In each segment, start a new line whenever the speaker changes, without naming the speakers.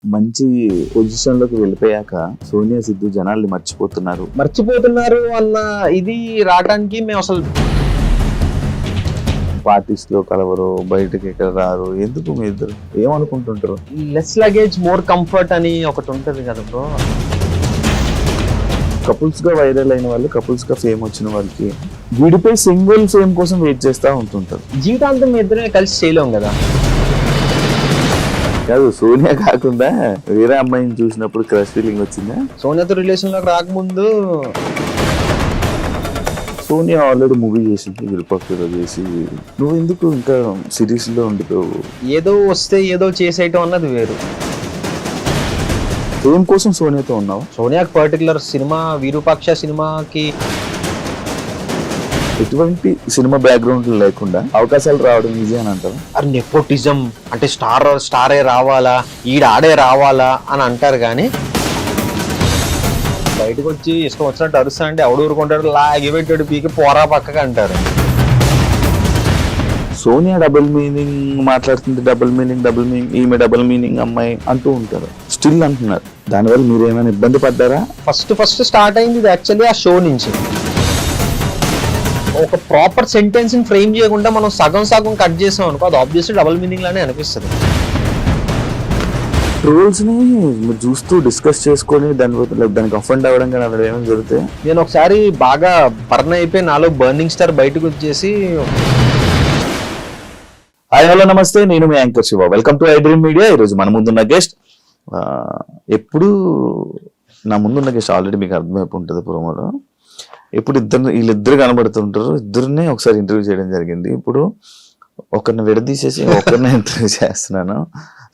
మంచి పొజిషన్ లోకి వెళ్ళిపోయాక సోనియా సిద్ధు జనాల్ని మర్చిపోతున్నారు
అన్న ఇది రావడానికి మేము అసలు
పార్టీస్ లో కలవరు, బయటకి ఎక్కడ రారు. ఎందుకు మీ ఇద్దరు ఏమనుకుంటుంటారు?
లెస్ లగేజ్ మోర్ కంఫర్ట్ అని ఒకటి ఉంటది కదా బ్రో.
కపుల్స్ గా వైరల్ అయిన వాళ్ళు, కపుల్స్ గా ఫేమ్ వచ్చిన వాళ్ళకి విడిపోయి సింగిల్ ఫేమ్ కోసం వెయిట్ చేస్తూ ఉంటుంటారు.
జీవితాంతం మీ ఇద్దరే కలిసి చేయలేం కదా.
కాదు, సోనియా కాకుండా వేరే అమ్మాయిని చూసినప్పుడు క్రష్ ఫీలింగ్ వచ్చిందా?
సోనియాతో రిలేషన్ లోకి రాకముందు
సోనియా ఆల్రెడీ మూవీ చేసింది, విరుపక్షలో చేసి, నువ్వు ఎందుకు ఇంకా సిరీస్ లో ఉండిపోవు?
ఏదో వస్తే ఏదో చేసేయటం అన్నది వేరు.
ఫేమ్ కోసం సోనియాతో ఉన్నావు?
సోనియాకి పర్టికులర్ సినిమా విరూపాక్ష సినిమాకి
ఎటువంటి సినిమా బ్యాక్గ్రౌండ్ లేకుండా అవకాశాలు రావడం ఈజీ అని అంటారు.
అది నెపోటిజం అంటే స్టారే రావాలా, ఆడే రావాలా అని అంటారు. కానీ బయటకు వచ్చి ఇష్టం వచ్చినట్టు అరుస్తా అంటే ఎవడు ఊరుకుంటాడు, లాగి పెట్టాడు పీకి పోరా పక్కగా అంటారు.
సోనియా డబుల్ మీనింగ్ మాట్లాడుతుంది, డబుల్ మీనింగ్ ఈమె డబుల్ మీనింగ్ అమ్మాయి అంటూ ఉంటారు, స్టిల్ అంటున్నారు. దానివల్ల మీరు ఏమైనా ఇబ్బంది పడ్డారా?
ఫస్ట్ స్టార్ట్ అయింది ఇది యాక్చువల్లీ ఆ షో నుంచి. ఒక ప్రాపర్ సెంటెన్స్ ని ఫ్రేమ్ చేయకుండా మనం సగం కట్ చేసాం అనుకో, అది ఆబ్వియస్లీ డబుల్ మీనింగ్ లానే అనిపిస్తుంది.
ట్రోల్స్ ని మీరు చూస్తూ డిస్కస్ చేసుకొని దానికి అఫెండ్ అవ్వడం కానీ అలా ఏమైనా జరుగుతాయి?
నేను ఒకసారి బాగా బర్న్ అయిపోయి నాలో బర్నింగ్ స్టార్ బయటకు వచ్చేసి,
హాయ్ హలో నమస్తే, నేను మీ anchor Shiva. Welcome to iDream media. ఈరోజు మన ముందున్న గెస్ట్, ఎప్పుడు నా ముందున్న గెస్ట్ ఆల్రెడీ మీకు అర్థమైపు ఉంటుంది ప్రోమోలో. ఇప్పుడు వీళ్ళిద్దరు కనబడుతుంటారు, ఇద్దరిని ఒకసారి ఇంటర్వ్యూ చేయడం జరిగింది. ఇప్పుడు ఒకరిని విడదీసేసి ఒకరిని ఇంటర్వ్యూ చేస్తున్నాను.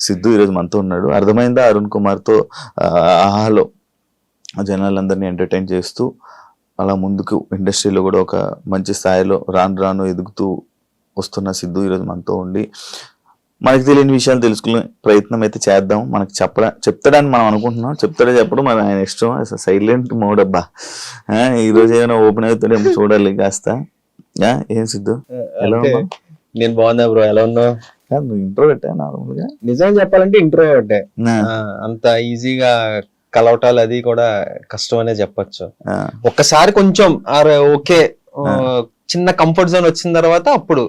సిద్ధు ఈరోజు మనతో ఉన్నాడు. అర్థమైందా? అరుణ్ కుమార్తో ఆహాలో జనాలందరినీ ఎంటర్టైన్ చేస్తూ అలా ముందుకు ఇండస్ట్రీలో కూడా ఒక మంచి స్థాయిలో రాను ఎదుగుతూ వస్తున్న సిద్ధు ఈరోజు మనతో ఉండి మనకి తెలియని విషయాలు తెలుసుకునే ప్రయత్నం అయితే చేద్దాం. మనకి చెప్తాడని మనం అనుకుంటున్నాం, చెప్తాడే చెప్పడం మన ఆయన ఇష్టం. సైలెంట్ మోడ్ అబ్బా. ఈరోజు ఏమైనా ఓపెన్ అవుతాడేమో చూడాలి కాస్త. ఏం సిద్ధు, ఎలా ఉన్నావు?
నేను బాగున్నా బ్రో, ఎలా ఉన్నావు?
నువ్వు ఇంట్రో పెట్టా నార్మల్ గా.
నిజంగా చెప్పాలంటే ఇంట్రో పెట్టే, అంత ఈజీగా కలవటాలు అది కూడా కష్టం అనే చెప్పచ్చు. ఒక్కసారి కొంచెం ఓకే చిన్న కంఫర్ట్ జోన్ వచ్చిన తర్వాత అప్పుడు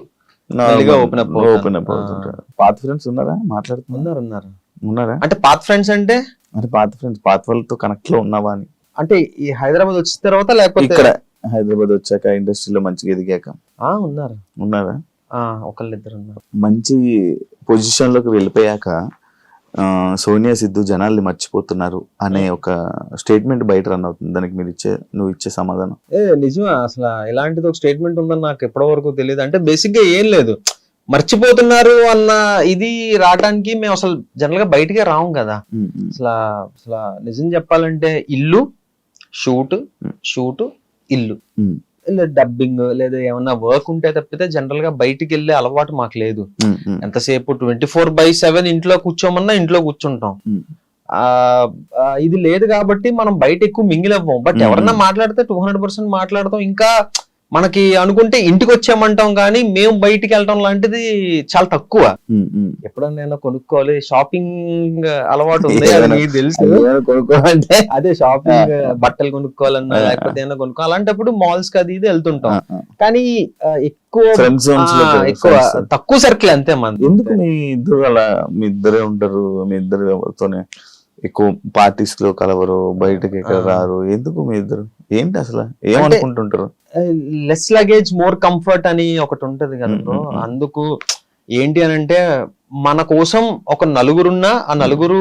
ఓపెన్ అప్
అవుతుంటారు. పాత ఫ్రెండ్స్ ఉన్నారా? ఉన్నారా
అంటే పాత ఫ్రెండ్స్ అంటే
పాత వాళ్ళతో కనెక్ట్ లో ఉన్నావా అని.
అంటే ఈ హైదరాబాద్ వచ్చిన తర్వాత లేకపోతే
ఇక్కడ హైదరాబాద్ వచ్చాక ఇండస్ట్రీలో మంచిగా ఎదిగాక ఉన్నారా?
ఒకళ్ళిద్దరు ఉన్నారు.
మంచి పొజిషన్ లోకి వెళ్ళిపోయాక సోనియా సిద్ధు జనాల్ని మర్చిపోతున్నారు అనే ఒక స్టేట్మెంట్ బయట రన్ అవుతుంది. దానికి నువ్వు ఇచ్చే సమాధానం?
నిజమే, అసలు ఇలాంటిది ఒక స్టేట్మెంట్ ఉందని నాకు ఎప్పటి వరకు తెలియదు. అంటే బేసిక్ గా ఏం లేదు, మర్చిపోతున్నారు అన్న ఇది రావడానికి మేము అసలు జనరల్ గా బయటకే రాము కదా. అసలు నిజం చెప్పాలంటే ఇల్లు షూట్ ఇల్లు, డబ్బింగ్ లేదా ఏమన్నా వర్క్ ఉంటే తప్పితే జనరల్ గా బయటికి వెళ్ళే అలవాటు మాకు లేదు. ఎంతసేపు 24/7 ఇంట్లో కూర్చోమన్నా ఇంట్లో కూర్చుంటాం. ఇది లేదు కాబట్టి మనం బయట ఎక్కువ మింగిల్ అవ్వం. బట్ ఎవరన్నా మాట్లాడితే 200% మాట్లాడతాం. ఇంకా మనకి అనుకుంటే ఇంటికి వచ్చామంటాం, కానీ మేము బయటికి వెళ్ళటం లాంటిది చాలా తక్కువ. ఎప్పుడన్నా కొనుక్కోవాలి, షాపింగ్ అలవాటు ఉంది మీకు తెలుసు. అదే షాపింగ్ బట్టలు కొనుక్కోవాలన్నా లేకపోతే ఏమైనా కొనుక్కోవాలి, అలాంటప్పుడు మాల్స్ కి అది ఇది వెళ్తుంటాం. కానీ ఎక్కువ తక్కువ సర్కిల్ అంతే మన.
ఎందుకు మీ ఇద్దరు అలా? మీ ఇద్దరే ఉంటారు, మీ ఇద్దరు ఎవరితోనే ఎక్కువ పార్టీస్ లో కలవరు, బయటకి ఎక్కడ రారు. ఎందుకు మీ ఇద్దరు? ఏంటి అసలు ఏమనుకుంటుంటారు?
లెస్ లగేజ్ మోర్ కంఫర్ట్ అని ఒకటి ఉంటది కదా బ్రో. అందుకు ఏంటి అని అంటే, మన కోసం ఒక నలుగురున్నా ఆ నలుగురు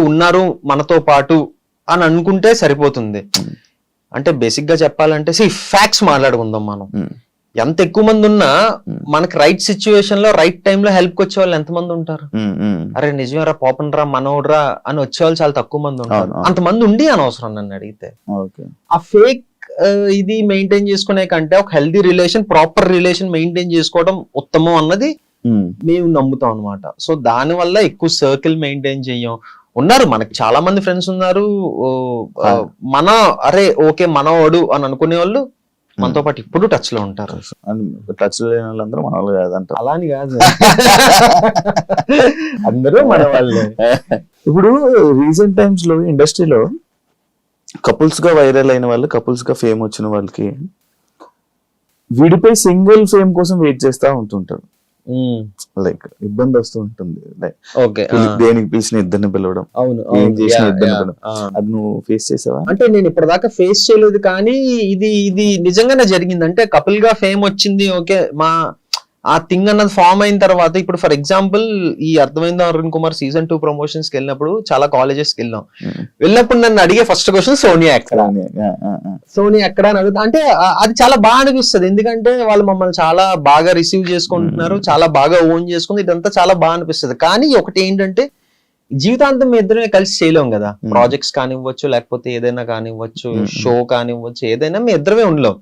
ఉన్నారు మనతో పాటు అని అనుకుంటే సరిపోతుంది. అంటే బేసిక్ గా చెప్పాలంటే ఫ్యాక్ట్స్ మాట్లాడుకుందాం. మనం ఎంత ఎక్కువ మంది ఉన్నా మనకి రైట్ సిచ్యువేషన్ లో రైట్ టైమ్ లో హెల్ప్ వచ్చే వాళ్ళు ఎంతమంది ఉంటారు? నిజమేరా, పాపన్ రా, మనోడ్రా అని వచ్చేవాళ్ళు చాలా తక్కువ మంది ఉంటారు. అంతమంది ఉండి అనవసరం నన్ను అడిగితే. ఆ ఫేక్ ఇది మెయింటైన్ చేసుకునే కంటే ఒక healthy relation, proper relation maintain చేసుకోవడం ఉత్తమం అన్నది మేము నమ్ముతాం అనమాట. సో దాని వల్ల ఎక్కువ సర్కిల్ మెయింటైన్ చెయ్యం. ఉన్నారు మనకి చాలా మంది ఫ్రెండ్స్ ఉన్నారు, మన ఓకే మనవాడు అని అనుకునే వాళ్ళు మనతో పాటు ఇప్పుడు టచ్ లో ఉంటారు.
టచ్ లేని వాళ్ళందరూ మన వాళ్ళు కాదంట.
అలా అని కాదు, అందరూ మన వాళ్ళే.
ఇప్పుడు రీసెంట్ టైమ్స్ లో ఇండస్ట్రీలో కపుల్స్ గా వైరల్ అయిన వాళ్ళు, కపుల్స్ గా ఫేమ్ వచ్చిన వాళ్ళకి విడిపోయి సింగిల్ ఫేమ్ కోసం వెయిట్ చేస్తా ఉంటుంటారు. లైక్ ఇబ్బంది వస్తూ ఉంటుంది. లైక్
ఓకే,
దేనికి పిలిచిన ఇద్దరిని పిలవడం,
అవును,
ఏం చేసిన ఇద్దరిని పిలవడం, అది నువ్వు ఫేస్ చేసావా?
అంటే నేను ఇప్పటిదాకా ఫేస్ చేయలేదు, కానీ ఇది నిజంగానే జరిగింది. అంటే కపుల్ గా ఫేమ్ వచ్చింది, ఓకే, ఆ థింగ్ అన్నది ఫామ్ అయిన తర్వాత, ఇప్పుడు ఫర్ ఎగ్జాంపుల్ ఈ అర్థమైందా అరుణ్ కుమార్ సీజన్ 2 ప్రమోషన్స్ కి వెళ్ళినప్పుడు చాలా కాలేజెస్ కి వెళ్ళినప్పుడు నన్ను అడిగే ఫస్ట్ క్వశ్చన్ సోనియా ఎక్కడ, సోనియా ఎక్కడ అని అడుగుతా. అంటే అది చాలా బాగా అనిపిస్తుంది, ఎందుకంటే వాళ్ళు మమ్మల్ని చాలా బాగా రిసీవ్ చేసుకుంటున్నారు, చాలా బాగా ఓన్ చేసుకుంది, ఇదంతా చాలా బాగా అనిపిస్తుంది. కానీ ఒకటి ఏంటంటే జీవితాంతం మీ ఇద్దరమే కలిసి చేయలేం కదా. ప్రాజెక్ట్స్ కానివ్వచ్చు, లేకపోతే ఏదైనా కానివ్వచ్చు, షో కానివ్వచ్చు, ఏదైనా మీ ఇద్దరమే ఉండలేం.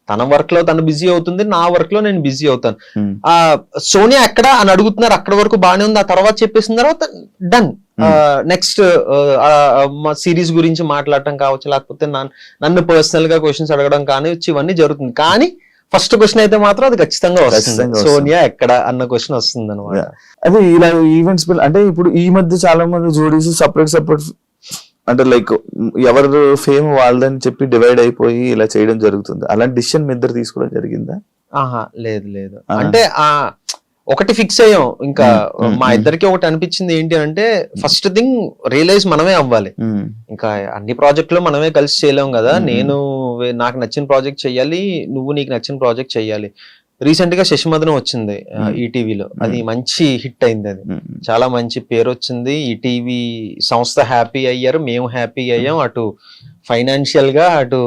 తన వర్క్ లో తను బిజీ అవుతుంది, నా వర్క్ లో నేను బిజీ అవుతాను. సోనియా ఎక్కడ అని అడుగుతున్నారు, అక్కడ వరకు బాగానే ఉంది. ఆ తర్వాత చెప్పేసిన తర్వాత డన్. నెక్స్ట్ సిరీస్ గురించి మాట్లాడటం కావచ్చు, లేకపోతే నన్ను పర్సనల్ గా క్వశ్చన్స్ అడగడం కానివచ్చు, ఇవన్నీ జరుగుతుంది. కానీ ఫస్ట్ క్వశ్చన్ అయితే మాత్రం అది ఖచ్చితంగా వస్తుంది, సోనియా ఎక్కడ అన్న క్వశ్చన్ వస్తుంది అనమాట.
అదే ఇలా ఈవెంట్స్ అంటే ఇప్పుడు ఈ మధ్య చాలా మంది జోడీస్ సపరేట్ అంటే లైక్ ఎవరు ఫేమ్ వాళ్ళదని చెప్పి డివైడ్ అయిపోయి ఇలా చేయడం జరుగుతుంది. అలాంటి డిసిషన్ మీ ఇద్దరు తీసుకోవడం జరిగిందా?
ఆహా, లేదు. అంటే ఒకటి ఫిక్స్ అయ్యాం, ఇంకా మా ఇద్దరికి ఒకటి అనిపించింది ఏంటి అంటే, ఫస్ట్ థింగ్ రియలైజ్ మనమే అవ్వాలి. ఇంకా అన్ని ప్రాజెక్టులు మనమే కలిసి చేయలేం కదా. నేను నాకు నచ్చిన ప్రాజెక్ట్ చెయ్యాలి, నువ్వు నీకు నచ్చిన ప్రాజెక్ట్ చెయ్యాలి. రీసెంట్ గా శశిమదనం వచ్చింది ఈటీవీలో, అది మంచి హిట్ అయింది, అది చాలా మంచి పేరు వచ్చింది. ఈటీవీ సంస్థ హ్యాపీ అయ్యారు, మేము హ్యాపీ అయ్యాం, అటు ఫైనాన్షియల్ గా అటు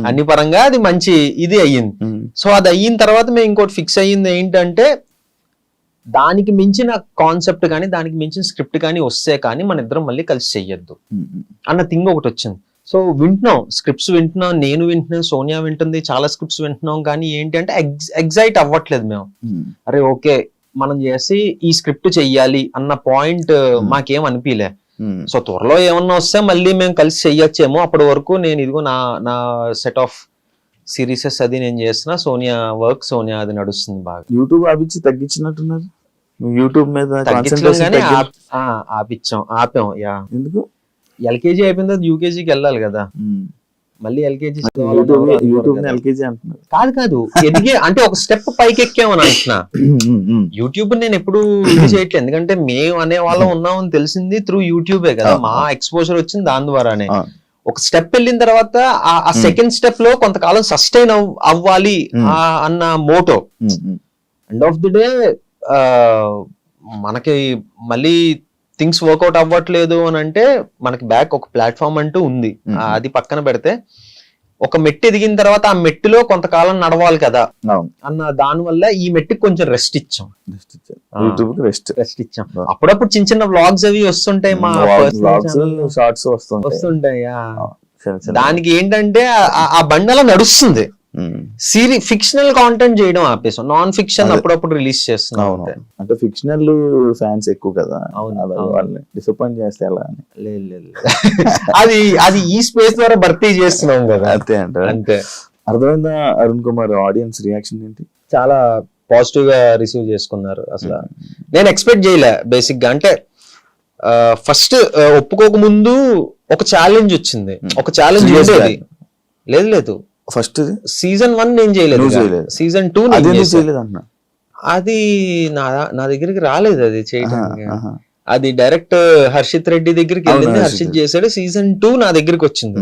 అన్ని పరంగా అది మంచి ఇది అయ్యింది. సో అది అయిన తర్వాత మేము ఇంకోటి ఫిక్స్ అయ్యింది ఏంటంటే, దానికి మించిన కాన్సెప్ట్ కానీ దానికి మించిన స్క్రిప్ట్ కానీ వస్తే కానీ మన ఇద్దరం మళ్ళీ కలిసి చెయ్యొద్దు అన్న థింగ్ ఒకటి వచ్చింది. సో వింటున్నాం, స్క్రిప్ట్స్ వింటున్నాం, నేను వింటున్నాను, సోనియా వింటుంది, చాలా స్క్రిప్ట్స్ వింటున్నాం. కానీ ఏంటి అంటే ఎగ్జైట్ అవ్వట్లేదు మేము. అరే ఓకే, మనం చేసి ఈ స్క్రిప్ట్ చెయ్యాలి అన్న పాయింట్ మాకేం అనిపించలే. సో త్వరలో ఏమన్నా వస్తే మళ్ళీ మేము కలిసి చెయ్యొచ్చేమో. అప్పటి వరకు నేను ఇదిగో నా సెట్ ఆఫ్ సిరీసెస్ అది నేను చేస్తున్నా, సోనియా వర్క్, సోనియా అది నడుస్తుంది బాగా.
యూట్యూబ్ ఆపించుతున్నారు, యూట్యూబ్ మీద
ఆపాం. యా, ఎందుకు? ఎల్కేజీ అయిపోయింది, యూకేజీకి వెళ్ళాలి కదా, మళ్ళీ ఎల్కేజీ కాదు ఎదిగే అంటే ఒక స్టెప్ పైకి ఎక్కామని అంటున్నా. యూట్యూబ్ నేను ఎప్పుడు ఇది చేయట్లేదు, ఎందుకంటే మేము అనే వాళ్ళం ఉన్నామని తెలిసింది త్రూ యూట్యూబే కదా. మా ఎక్స్పోజర్ వచ్చింది దాని ద్వారానే. ఒక స్టెప్ వెళ్ళిన తర్వాత ఆ సెకండ్ స్టెప్ లో కొంతకాలం సస్టైన్ అవ్వాలి అన్న motto. End of the day మనకి మళ్ళీ థింగ్స్ వర్కౌట్ అవ్వట్లేదు అని అంటే మనకి బ్యాక్ ఒక ప్లాట్ఫామ్ అంటూ ఉంది, అది పక్కన పెడితే ఒక మెట్టు ఎదిగిన తర్వాత ఆ మెట్టులో కొంతకాలం నడవాలి కదా అన్న దాని వల్ల ఈ మెట్టుకి కొంచెం రెస్ట్ ఇచ్చాం. అప్పుడప్పుడు చిన్న చిన్న వ్లాగ్స్ అవి వస్తుంటాయి, మా
షార్ట్స్
వస్తుంటాయి. దానికి ఏంటంటే ఆ బండి అలా నడుస్తుంది. ఫిక్షనల్ కాంటెంట్ చేయడం ఆపేసాం, నాన్ ఫిక్షన్ అప్పుడప్పుడు రిలీజ్ చేస్తున్నాం.
అంటే ఫిక్షనల్ ఫ్యాన్స్ ఎక్కువ కదా, వాళ్ళని డిసప్పాయింట్ చేస్తే ఎలా అని.
లేదు, అది ఈ స్పేస్ ద్వారా భర్తీ చేస్తున్నాం కదా, అంతే.
అర్థమైందా అరుణ్ కుమార్? ఆడియన్స్ రియాక్షన్ ఏంటి?
చాలా పాజిటివ్ గా రిసీవ్ చేసుకున్నారు. అసలు నేను ఎక్స్పెక్ట్ చేయలే బేసిక్ గా. అంటే ఫస్ట్ ఒప్పుకోక ముందు ఒక ఛాలెంజ్ వచ్చింది, ఒక ఛాలెంజ్ లేదు
ఫస్ట్
సీజన్ 1 నేను చేయలేదు, సీజన్ 2 అది నా దగ్గరికి రాలేదు, అది చేయడానికి. అది డైరెక్ట్ హర్షిత్ రెడ్డి దగ్గరికి వెళ్ళింది, హర్షిత్ చేశాడు. సీజన్ 2 నా దగ్గరికి వచ్చింది.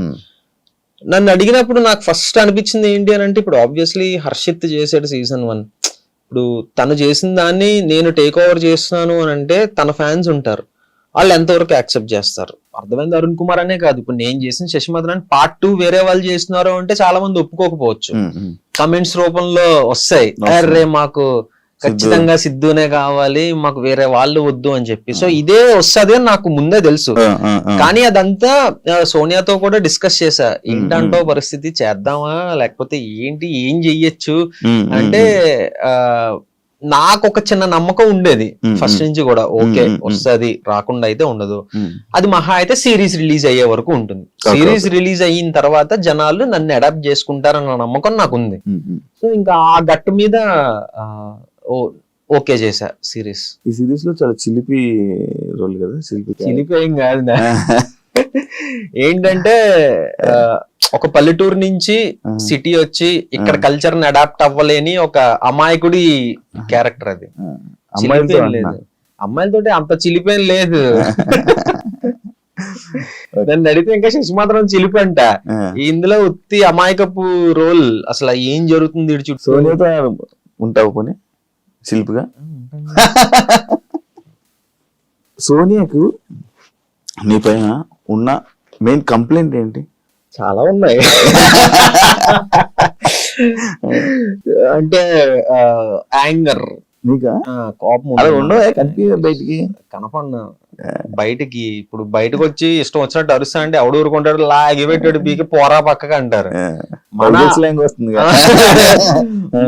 నన్ను అడిగినప్పుడు నాకు ఫస్ట్ అనిపించింది ఏంటి అని అంటే, ఇప్పుడు ఆబ్వియస్లీ హర్షిత్ చేశాడు సీజన్ 1, ఇప్పుడు తను చేసిన దాన్ని నేను టేక్ ఓవర్ చేస్తున్నాను అని అంటే తన ఫ్యాన్స్ ఉంటారు, వాళ్ళు ఎంతవరకు యాక్సెప్ట్ చేస్తారు. అర్థమైంది అరుణ్ కుమార్ అనే కాదు, ఇప్పుడు నేను చేసిన శశిమదనాన్ని పార్ట్ 2 వేరే వాళ్ళు చేస్తున్నారు అంటే చాలా మంది ఒప్పుకోకపోవచ్చు, కమెంట్స్ రూపంలో వస్తాయి, అరే మాకు ఖచ్చితంగా సిద్ధునే కావాలి, మాకు వేరే వాళ్ళు వద్దు అని చెప్పి. సో ఇదే వస్తుంది అని నాకు ముందే తెలుసు. కానీ అదంతా సోనియాతో కూడా డిస్కస్ చేశా, ఏంటంటో పరిస్థితి, చేద్దామా లేకపోతే ఏంటి, ఏం చెయ్యొచ్చు అంటే నాకు ఒక చిన్న నమ్మకం ఉండేది ఫస్ట్ నుంచి కూడా, ఓకే వస్తుంది, రాకుండా అయితే ఉండదు. అది మహా అయితే సిరీస్ రిలీజ్ అయ్యే వరకు ఉంటుంది. సిరీస్ రిలీజ్ అయిన తర్వాత జనాలు నన్ను అడాప్ట్ చేసుకుంటారన్న నమ్మకం నాకు ఉంది. సో ఇంకా ఆ గట్టు మీద ఓకే చేశా సిరీస్.
ఈ సిరీస్ లో చాలా చిలిపి రోల్ కదా,
చిలిపి ఏం కాదు. ఏంటంటే ఒక పల్లెటూరు నుంచి సిటీ వచ్చి ఇక్కడ కల్చర్ ని అడాప్ట్ అవ్వలేని ఒక అమాయకుడి క్యారెక్టర్ అది. లేదు అమ్మాయిలతో అంత చిలిపేం లేదు. నన్ను అడిగితే ఇంకా శశి మాత్రం చిలిపి అంట. ఇందులో ఉత్తి అమాయకపు రోల్, అసలు ఏం జరుగుతుంది ఇటు చుట్టూ.
సోనియాతో ఉంటావు పోనీ చిలిపిగా? సోనియాకు నీ పైన ఉన్న మెయిన్ కంప్లైంట్ ఏంటి?
చాలా ఉన్నాయి. అంటే యాంగర్,
నీకా
కోపం
ఉండవు బయటికి
కనపడిన బయటికి. ఇప్పుడు బయటకు వచ్చి ఇష్టం వచ్చినట్టు అరుస్తా అంటే ఎవడు ఊరుకుంటాడు, లాగి పెట్టాడు బీకి పోరా పక్కగా అంటారు.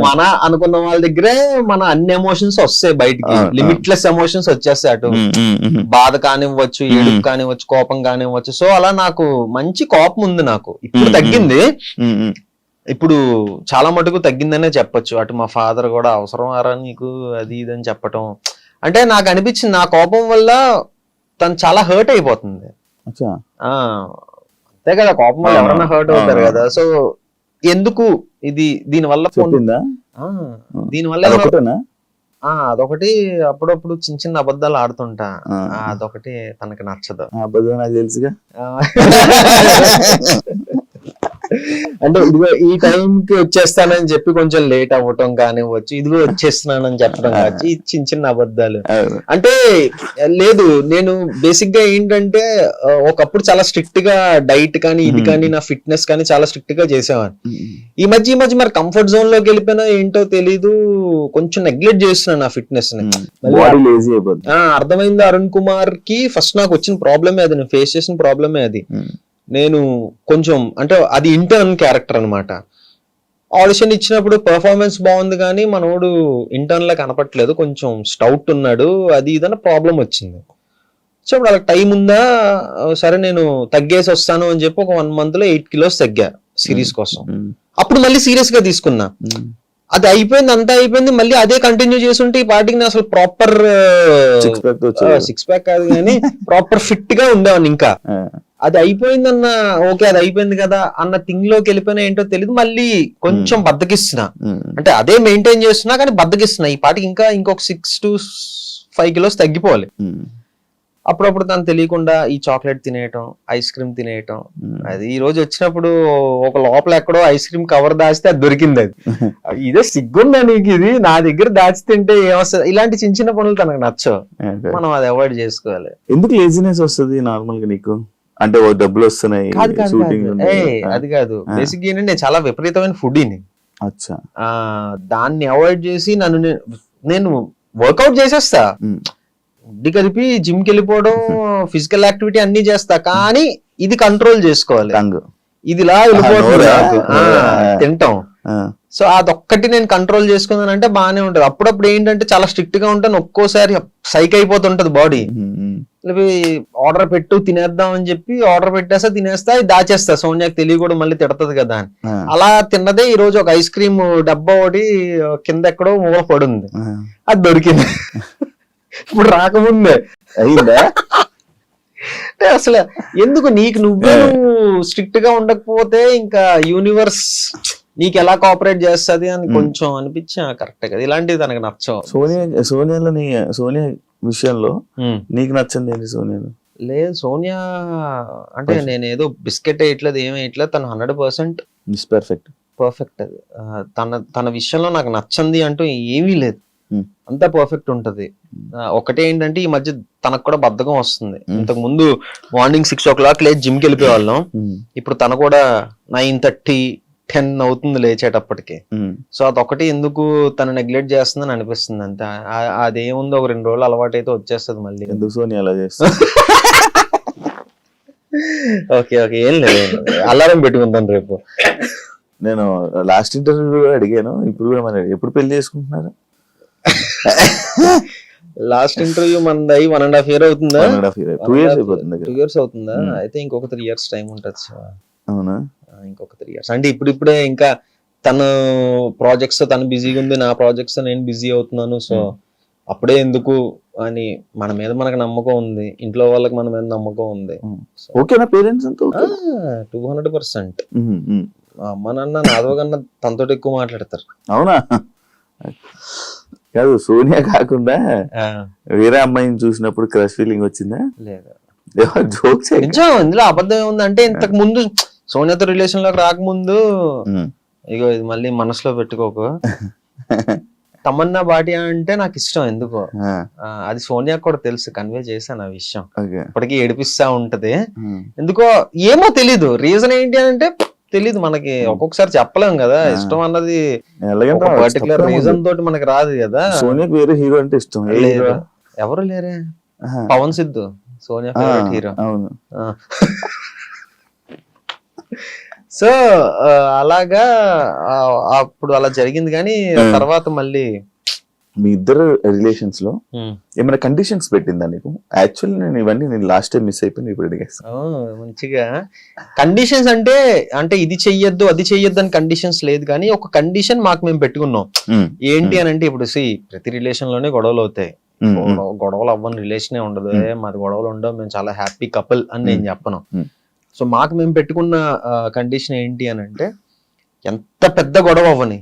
మన అనుకున్న వాళ్ళ దగ్గరే మన అన్ని ఎమోషన్స్ వస్తాయి బయటికి, లిమిట్లెస్ ఎమోషన్స్ వచ్చేస్తాయి. అటు బాధ కానివ్వచ్చు, ఏడుపు కానివ్వచ్చు, కోపం కానివ్వచ్చు. సో అలా నాకు మంచి కోపం ఉంది. నాకు ఇప్పుడు తగ్గింది, ఇప్పుడు చాలా మటుకు తగ్గిందనే చెప్పొచ్చు. అటు మా ఫాదర్ కూడా అవసరం ఆరా నీకు అది ఇది అని చెప్పటం. అంటే నాకు అనిపించింది నా కోపం వల్ల తను చాలా హర్ట్ అయిపోతుంది. అంతే కదా, కోపం వల్ల ఎవరైనా హర్ట్ అవుతారు కదా. సో ఎందుకు ఇది దీనివల్ల అదొకటి అప్పుడప్పుడు చిన్న చిన్న అబద్ధాలు ఆడుతుంటా. అదొకటి తనకి నచ్చదు.
అబద్ధం నాకు తెలుసుగా.
అంటే ఇదిగో ఈ టైంకి వచ్చేస్తానని చెప్పి కొంచెం లేట్ అవ్వటం కానివ్వచ్చు, ఇదిగో వచ్చేస్తున్నానని చెప్పడం కావచ్చు, ఈ చిన్న చిన్న అబద్ధాలు. అంటే లేదు, నేను బేసిక్ గా ఏంటంటే ఒకప్పుడు చాలా స్ట్రిక్ట్ గా డైట్ కానీ ఇది కానీ నా ఫిట్నెస్ కానీ చాలా స్ట్రిక్ట్ గా చేసేవాడిని. ఈ మధ్య మరి కంఫర్ట్ జోన్ లోకి వెళ్ళిపోయినా ఏంటో తెలీదు, కొంచెం నెగ్లెక్ట్ చేస్తున్నాను నా ఫిట్నెస్ ని. అర్థమైంది. అరుణ్ కుమార్ కి ఫస్ట్ నాకు వచ్చిన ప్రాబ్లమే అది, నేను ఫేస్ చేసిన ప్రాబ్లమే అది. నేను కొంచెం అంటే అది ఇంటర్న్ క్యారెక్టర్ అనమాట. ఆడిషన్ ఇచ్చినప్పుడు పర్ఫార్మెన్స్ బాగుంది కానీ మనోడు ఇంటర్న్ లా కనపట్లేదు, కొంచెం స్టౌట్ ఉన్నాడు, అది ఇదన్న ప్రాబ్లం వచ్చింది. సో ఇప్పుడు అలా టైం ఉందా, సరే నేను తగ్గేసి వస్తాను అని చెప్పి ఒక 1 month లో 8 kilos తగ్గా సిరీస్ కోసం. అప్పుడు మళ్ళీ సీరియస్ గా తీసుకున్నా. అది అయిపోయింది, అంతా అయిపోయింది, మళ్ళీ అదే కంటిన్యూ చేస్తుంటే ఈ పార్టీకి అసలు ప్రాపర్ 6 pack కాదు కానీ ప్రాపర్ ఫిట్ గా ఉండేవాడిని. ఇంకా అది అయిపోయిందన్న ఓకే అది అయిపోయింది కదా అన్న థింగ్ లోకి వెళ్ళిపోయినా ఏంటో తెలియదు, మళ్ళీ కొంచెం బద్దకిస్తున్నా. అంటే అదే మెయింటైన్ చేస్తున్నా కానీ బద్దకిస్తున్నా. ఈ పాటికి ఇంకా ఇంకొక 6 to 5 kilos తగ్గిపోవాలి. అప్పుడప్పుడు తను తెలియకుండా ఈ చాక్లెట్ తినేయటం, ఐస్ క్రీమ్ తినేయటం. అది ఈ రోజు వచ్చినప్పుడు ఒక లోపల ఎక్కడో ఐస్ క్రీమ్ కవర్ దాచితే అది దొరికింది. అది ఇదే సిగ్గుందా నీకు, ఇది నా దగ్గర దాచి తింటే ఏమొస్తుంది? ఇలాంటి చిన్న చిన్న పనులు తనకు నచ్చవు, మనం అది అవాయిడ్ చేసుకోవాలి.
ఎందుకు లేజినెస్ వస్తుంది నార్మల్ గా నీకు? అంటే డబ్బులు వస్తున్నాయి
అది కాదు. బేసిక్ ఏంటంటే నేను చాలా విపరీతమైన ఫుడీని. దాన్ని అవాయిడ్ చేసి నేను వర్కౌట్ చేసేస్తా, ఉడ్డి కలిపి జిమ్ కి వెళ్ళిపోవడం, ఫిజికల్ యాక్టివిటీ అన్ని చేస్తా, కానీ ఇది కంట్రోల్ చేసుకోవాలి. ఇది ఇలా వెళ్ళిపోతుంది తింటాం. సో అదొక్కటి నేను కంట్రోల్ చేసుకున్నానంటే బాగానే ఉంటది. అప్పుడప్పుడు ఏంటంటే చాలా స్ట్రిక్ట్ గా ఉంటాను, ఒక్కోసారి సైక్ అయిపోతుంటది బాడీ. ఆర్డర్ పెట్టు తినేద్దాం అని చెప్పి ఆర్డర్ పెట్టేస్తా, తినేస్తా, దాచేస్తా, సోనియాకి తెలియకూడదు మళ్ళీ తిడతది కదా అని. అలా తిన్నదే ఈ రోజు ఒక ఐస్ క్రీమ్ డబ్బా ఒకటి కింద ఎక్కడో మూల పడుంది, అది దొరికింది. ఇప్పుడు రాకముందే
అయిందా?
అంటే అసలు ఎందుకు నువ్వు స్ట్రిక్ట్ గా ఉండకపోతే ఇంకా యూనివర్స్ నీకు ఎలా కోఆపరేట్ చేస్తుంది అని కొంచెం అనిపించా. కరెక్ట్ కదా, ఇలాంటివి తనకు నచ్చవు.
సోనియా విషయంలో నీకు నచ్చింది ఏంటి? సోనియాలో
లేదు, సోనియా అంటే నేను ఏదో బిస్కెట్ వేయట్లేదు, ఏమి వేయట్లేదు, తను 100% పర్ఫెక్ట్. అది తన విషయంలో నాకు నచ్చింది అంటూ ఏమీ లేదు, అంతా పర్ఫెక్ట్ ఉంటది. ఒకటే ఏంటంటే ఈ మధ్య తనకు కూడా బద్ధకం వస్తుంది. ఇంతకు ముందు మార్నింగ్ 6 o'clock లేచి జిమ్ కి వెళ్ళిపోయే వాళ్ళం, ఇప్పుడు తను కూడా 9:30, 10 అవుతుంది లేచేటప్పటికి. సో అదొకటి ఎందుకు తను నెగ్లెక్ట్ చేస్తుందని అనిపిస్తుంది అంతే. అదేముంది, ఒక 2 రోజులు అలవాటు అయితే వచ్చేస్తుంది మళ్ళీ.
ఎందుకు సోనియా అలా చేస్తుంది?
ఓకే ఏం లేదు, అలారం పెట్టుకుంటాను రేపు.
నేను లాస్ట్ ఇంటర్వ్యూ కూడా అడిగాను, ఇప్పుడు కూడా మరి ఎప్పుడు పెళ్లి చేసుకుంటున్నారు?
లాస్ట్ ఇంటర్వ్యూ మనది 1.5 year అవుతుందా?
1.5 year 2 years అయిపోతుంది
2 years అవుతుందా? అయితే ఇంకొక 3 years టైం ఉంటుంది.
అవునా?
ఇంకొక 3 years అంటే ఇప్పుడిప్పుడే ఇంకా తను ప్రాజెక్ట్స్ తను బిజీగా ఉంది, నా ప్రాజెక్ట్స్ నేను బిజీ అవుతున్నాను. సో అప్పుడే ఎందుకు అని మన మీద మనకు నమ్మకం ఉంది, ఇంట్లో వాళ్ళకి మన మీద నమ్మకం ఉంది.
ఓకేనా పేరెంట్స్ అంతా?
200%. మా అమ్మ నాన్న నాదో కన్నా తనతో ఎక్కువ మాట్లాడతారు.
అవునా? కాదు, సోనియా కాకుండా వేరే అమ్మాయిని చూసినప్పుడు క్రష్ ఫీలింగ్ వచ్చిందా?
లేదా?
జోక్స్.
నిజం, ఇందులో అబద్ధం ఏముంది అంటే ఇంతకు ముందు సోనియాతో రిలేషన్ లోకి రాకముందు, ఇగో ఇది మళ్ళీ మనసులో పెట్టుకోకు, తమన్నా భాటియా అంటే నాకు ఇష్టం ఎందుకో. అది సోనియా కూడా తెలుసు, కన్వే చేశాను ఆ విషయం. ఇప్పటికీ ఏడిపిస్తా ఉంటది ఎందుకో, ఏమో తెలీదు. రీజన్ ఏంటి అని అంటే తెలీదు మనకి, ఒక్కొక్కసారి చెప్పలేం కదా. ఇష్టం అన్నది పర్టికులర్ రీజన్ తోటి మనకి రాదు కదా.
సోనియాకి వేరే హీరో అంటే ఇష్టం
లేదు, ఎవరు లేరే. Pawan Siddhu Sonia favourite hero. So అలాగా అప్పుడు అలా జరిగింది. కానీ తర్వాత మళ్ళీ
మీ ఇద్దరు రిలేషన్స్ లో ఏమైనా కండిషన్స్ పెట్టిందా నీకు? యాక్చువల్లీ నేను లాస్ట్ టైం మిస్ అయిపోయింది, ఇప్పుడు అడిగేస్తాను.
మంచిగా కండిషన్స్ అంటే ఇది చెయ్యొద్దు అది చెయ్యొద్దు అని కండిషన్స్ లేదు, కానీ ఒక కండిషన్ మాకు మేము పెట్టుకున్నాం. ఏంటి అని అంటే, ఇప్పుడు ప్రతి రిలేషన్ లోనే గొడవలు అవుతాయి. గొడవలు అవ్వని రిలేషనే ఉండదు. మాది గొడవలు ఉండవు, మేము చాలా హ్యాపీ కపుల్ అని నేను చెప్పను. సో మాకు మేము పెట్టుకున్న కండిషన్ ఏంటి అని అంటే, ఎంత పెద్ద గొడవ అవ్వని,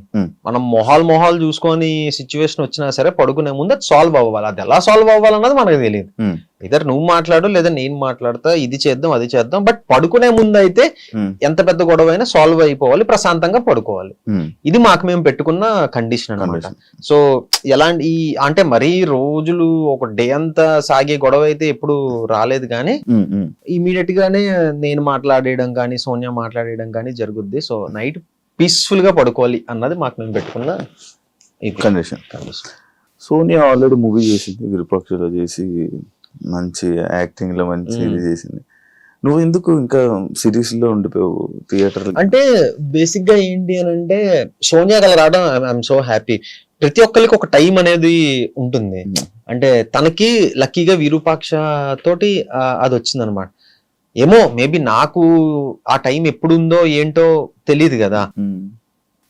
మనం మొహాలు చూసుకొని సిచ్యువేషన్ వచ్చినా సరే పడుకునే ముందు అది సాల్వ్ అవ్వాలి. అది ఎలా సాల్వ్ అవ్వాలన్నది మనకు తెలియదు. ఇద్దరు నువ్వు మాట్లాడు లేదా నేను మాట్లాడతా, ఇది చేద్దాం అది చేద్దాం, బట్ పడుకునే ముందు అయితే ఎంత పెద్ద గొడవ అయినా సాల్వ్ అయిపోవాలి, ప్రశాంతంగా పడుకోవాలి. ఇది మాకు మేము పెట్టుకున్న కండిషన్ అన్నమాట. సో ఎలాంటి అంటే మరీ రోజులు ఒక డే అంతా సాగే గొడవ అయితే ఎప్పుడు రాలేదు, కానీ ఇమీడియట్ గానే నేను మాట్లాడేయడం కానీ సోనియా మాట్లాడేయడం కానీ జరుగుద్ది. సో నైట్ పీస్ఫుల్ గా పడుకోవాలి అన్నది మాకు మేము పెట్టుకున్న
కండిషన్. సోనియా ఆల్రెడీ మూవీ చేసింది, విరూపాక్షలో చేసి మంచి యాక్టింగ్ లో మంచి ఇది చేసింది. నువ్వు ఎందుకు ఇంకా సిరీస్ లో ఉండిపోయావు థియేటర్?
అంటే బేసిక్ గా ఏంటి అని అంటే, సోనియా కల రావడం ఐఎమ్ సో హ్యాపీ. ప్రతి ఒక్కరికి ఒక టైం అనేది ఉంటుంది. అంటే తనకి లక్కీగా విరూపాక్ష తోటి అది వచ్చింది అనమాట. ఏమో మేబీ నాకు ఆ టైం ఎప్పుడుందో ఏంటో తెలియదు కదా.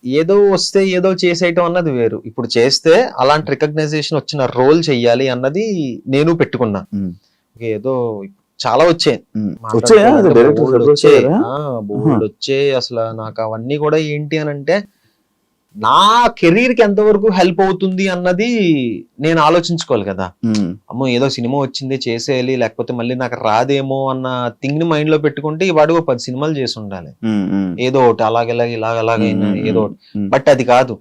ఏదో వస్తే ఏదో చేసేయటం అన్నది వేరు. ఇప్పుడు చేస్తే అలాంటి రికగ్నైజేషన్ వచ్చిన రోల్ చెయ్యాలి అన్నది నేను పెట్టుకున్నా. ఏదో చాలా వచ్చాయి, బోల్డ్ వచ్చాయి. అసలు నాకు అవన్నీ కూడా ఏంటి అని అంటే, నా కెరీర్ కి ఎంతవరకు హెల్ప్ అవుతుంది అన్నది నేను ఆలోచించుకోవాలి కదా. అమ్మో ఏదో సినిమా వచ్చింది చేసేయాలి, లేకపోతే మళ్ళీ నాకు రాదేమో అన్న థింగ్ ని మైండ్ లో పెట్టుకుంటే వాడు 10 సినిమాలు చేసి ఉండాలి, ఏదో ఒకటి అలాగైనా ఏదో ఒకటి. బట్ అది కాదు.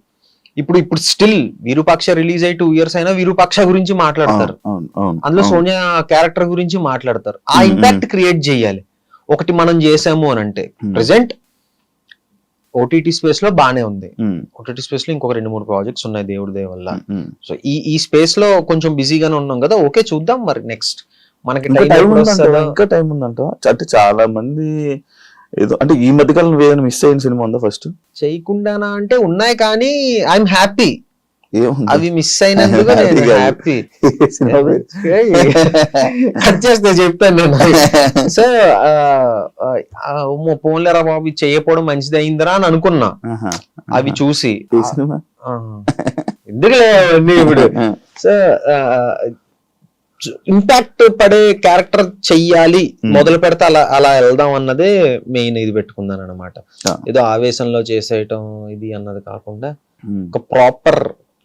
ఇప్పుడు స్టిల్ విరూపాక్ష రిలీజ్ అయ్యి 2 years అయినా విరూపాక్ష గురించి మాట్లాడతారు, అందులో సోనియా క్యారెక్టర్ గురించి మాట్లాడతారు. ఆ ఇంపాక్ట్ క్రియేట్ చేయాలి. ఒకటి మనం చేసాము అని అంటే, ప్రెసెంట్ ఓటీటీ స్పేస్ లో బానే ఉంది. ఓటీటీ స్పేస్ లో ఇంకొక 2-3 ప్రాజెక్ట్స్ ఉన్నాయి దేవుడి దయ వల్ల. సో ఈ స్పేస్ లో కొంచెం బిజీగానే ఉన్నాం కదా. ఓకే చూద్దాం మరి నెక్స్ట్ మనకి
ఇంకా టైం ఉందంట. అంటే చాలా మంది ఏదో అంటే ఈ మధ్యకాలం ఏదైనా మిస్ అయిన సినిమా ఉందా? ఫస్ట్
చేయకుండానా అంటే ఉన్నాయి, కానీ ఐఎమ్ హ్యాపీ. అవి మిస్ అయినందుకు నేను హ్యాపీ. కట్ చేస్తే చెప్తాను నేను. సో పోన్లేరా బాబు చేయకపోవడం మంచిది అయిందిరా అని అనుకున్నా అవి చూసి. ఎందుకులే ఇప్పుడు సో ఇంపాక్ట్ పడే క్యారెక్టర్ చెయ్యాలి, మొదలు పెడితే అలా వెళ్దాం అన్నదే మెయిన్ ఇది పెట్టుకుందాను అనమాట. ఏదో ఆవేశంలో చేసేయటం ఇది అన్నది కాకుండా ఒక ప్రాపర్.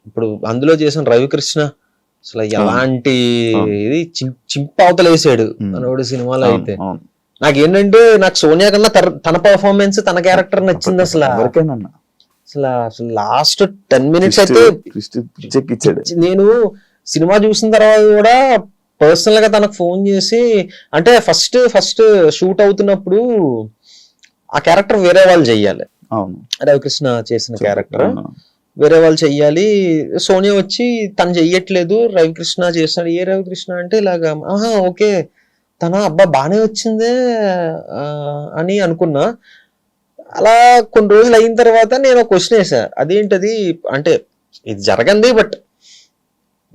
ఇప్పుడు అందులో చేసిన రవికృష్ణ అసలు ఎలాంటి ఇది చింపవతలేసాడు మనోడు సినిమాలో. అయితే నాకేంటంటే, నాకు సోనియా కన్నా తన పర్ఫార్మెన్స్ తన క్యారెక్టర్ నచ్చింది. అసలు లాస్ట్ 10 minutes అయితే నేను సినిమా చూసిన తర్వాత కూడా పర్సనల్ గా తనకు ఫోన్ చేసి, అంటే ఫస్ట్ షూట్ అవుతున్నప్పుడు ఆ క్యారెక్టర్ వేరే వాళ్ళు చెయ్యాలి, రవికృష్ణ చేసిన క్యారెక్టర్ వేరే వాళ్ళు చెయ్యాలి. సోనియా వచ్చి తను చెయ్యట్లేదు, రవికృష్ణ చేస్తాడు. ఏ రవికృష్ణ అంటే ఇలాగా, ఓకే తన అబ్బా బానే వచ్చిందే అని అనుకున్నా. అలా కొన్ని రోజులు అయిన తర్వాత నేను ఒక క్వశ్చన్ వేసా, అదేంటది అంటే ఇది జరగంది బట్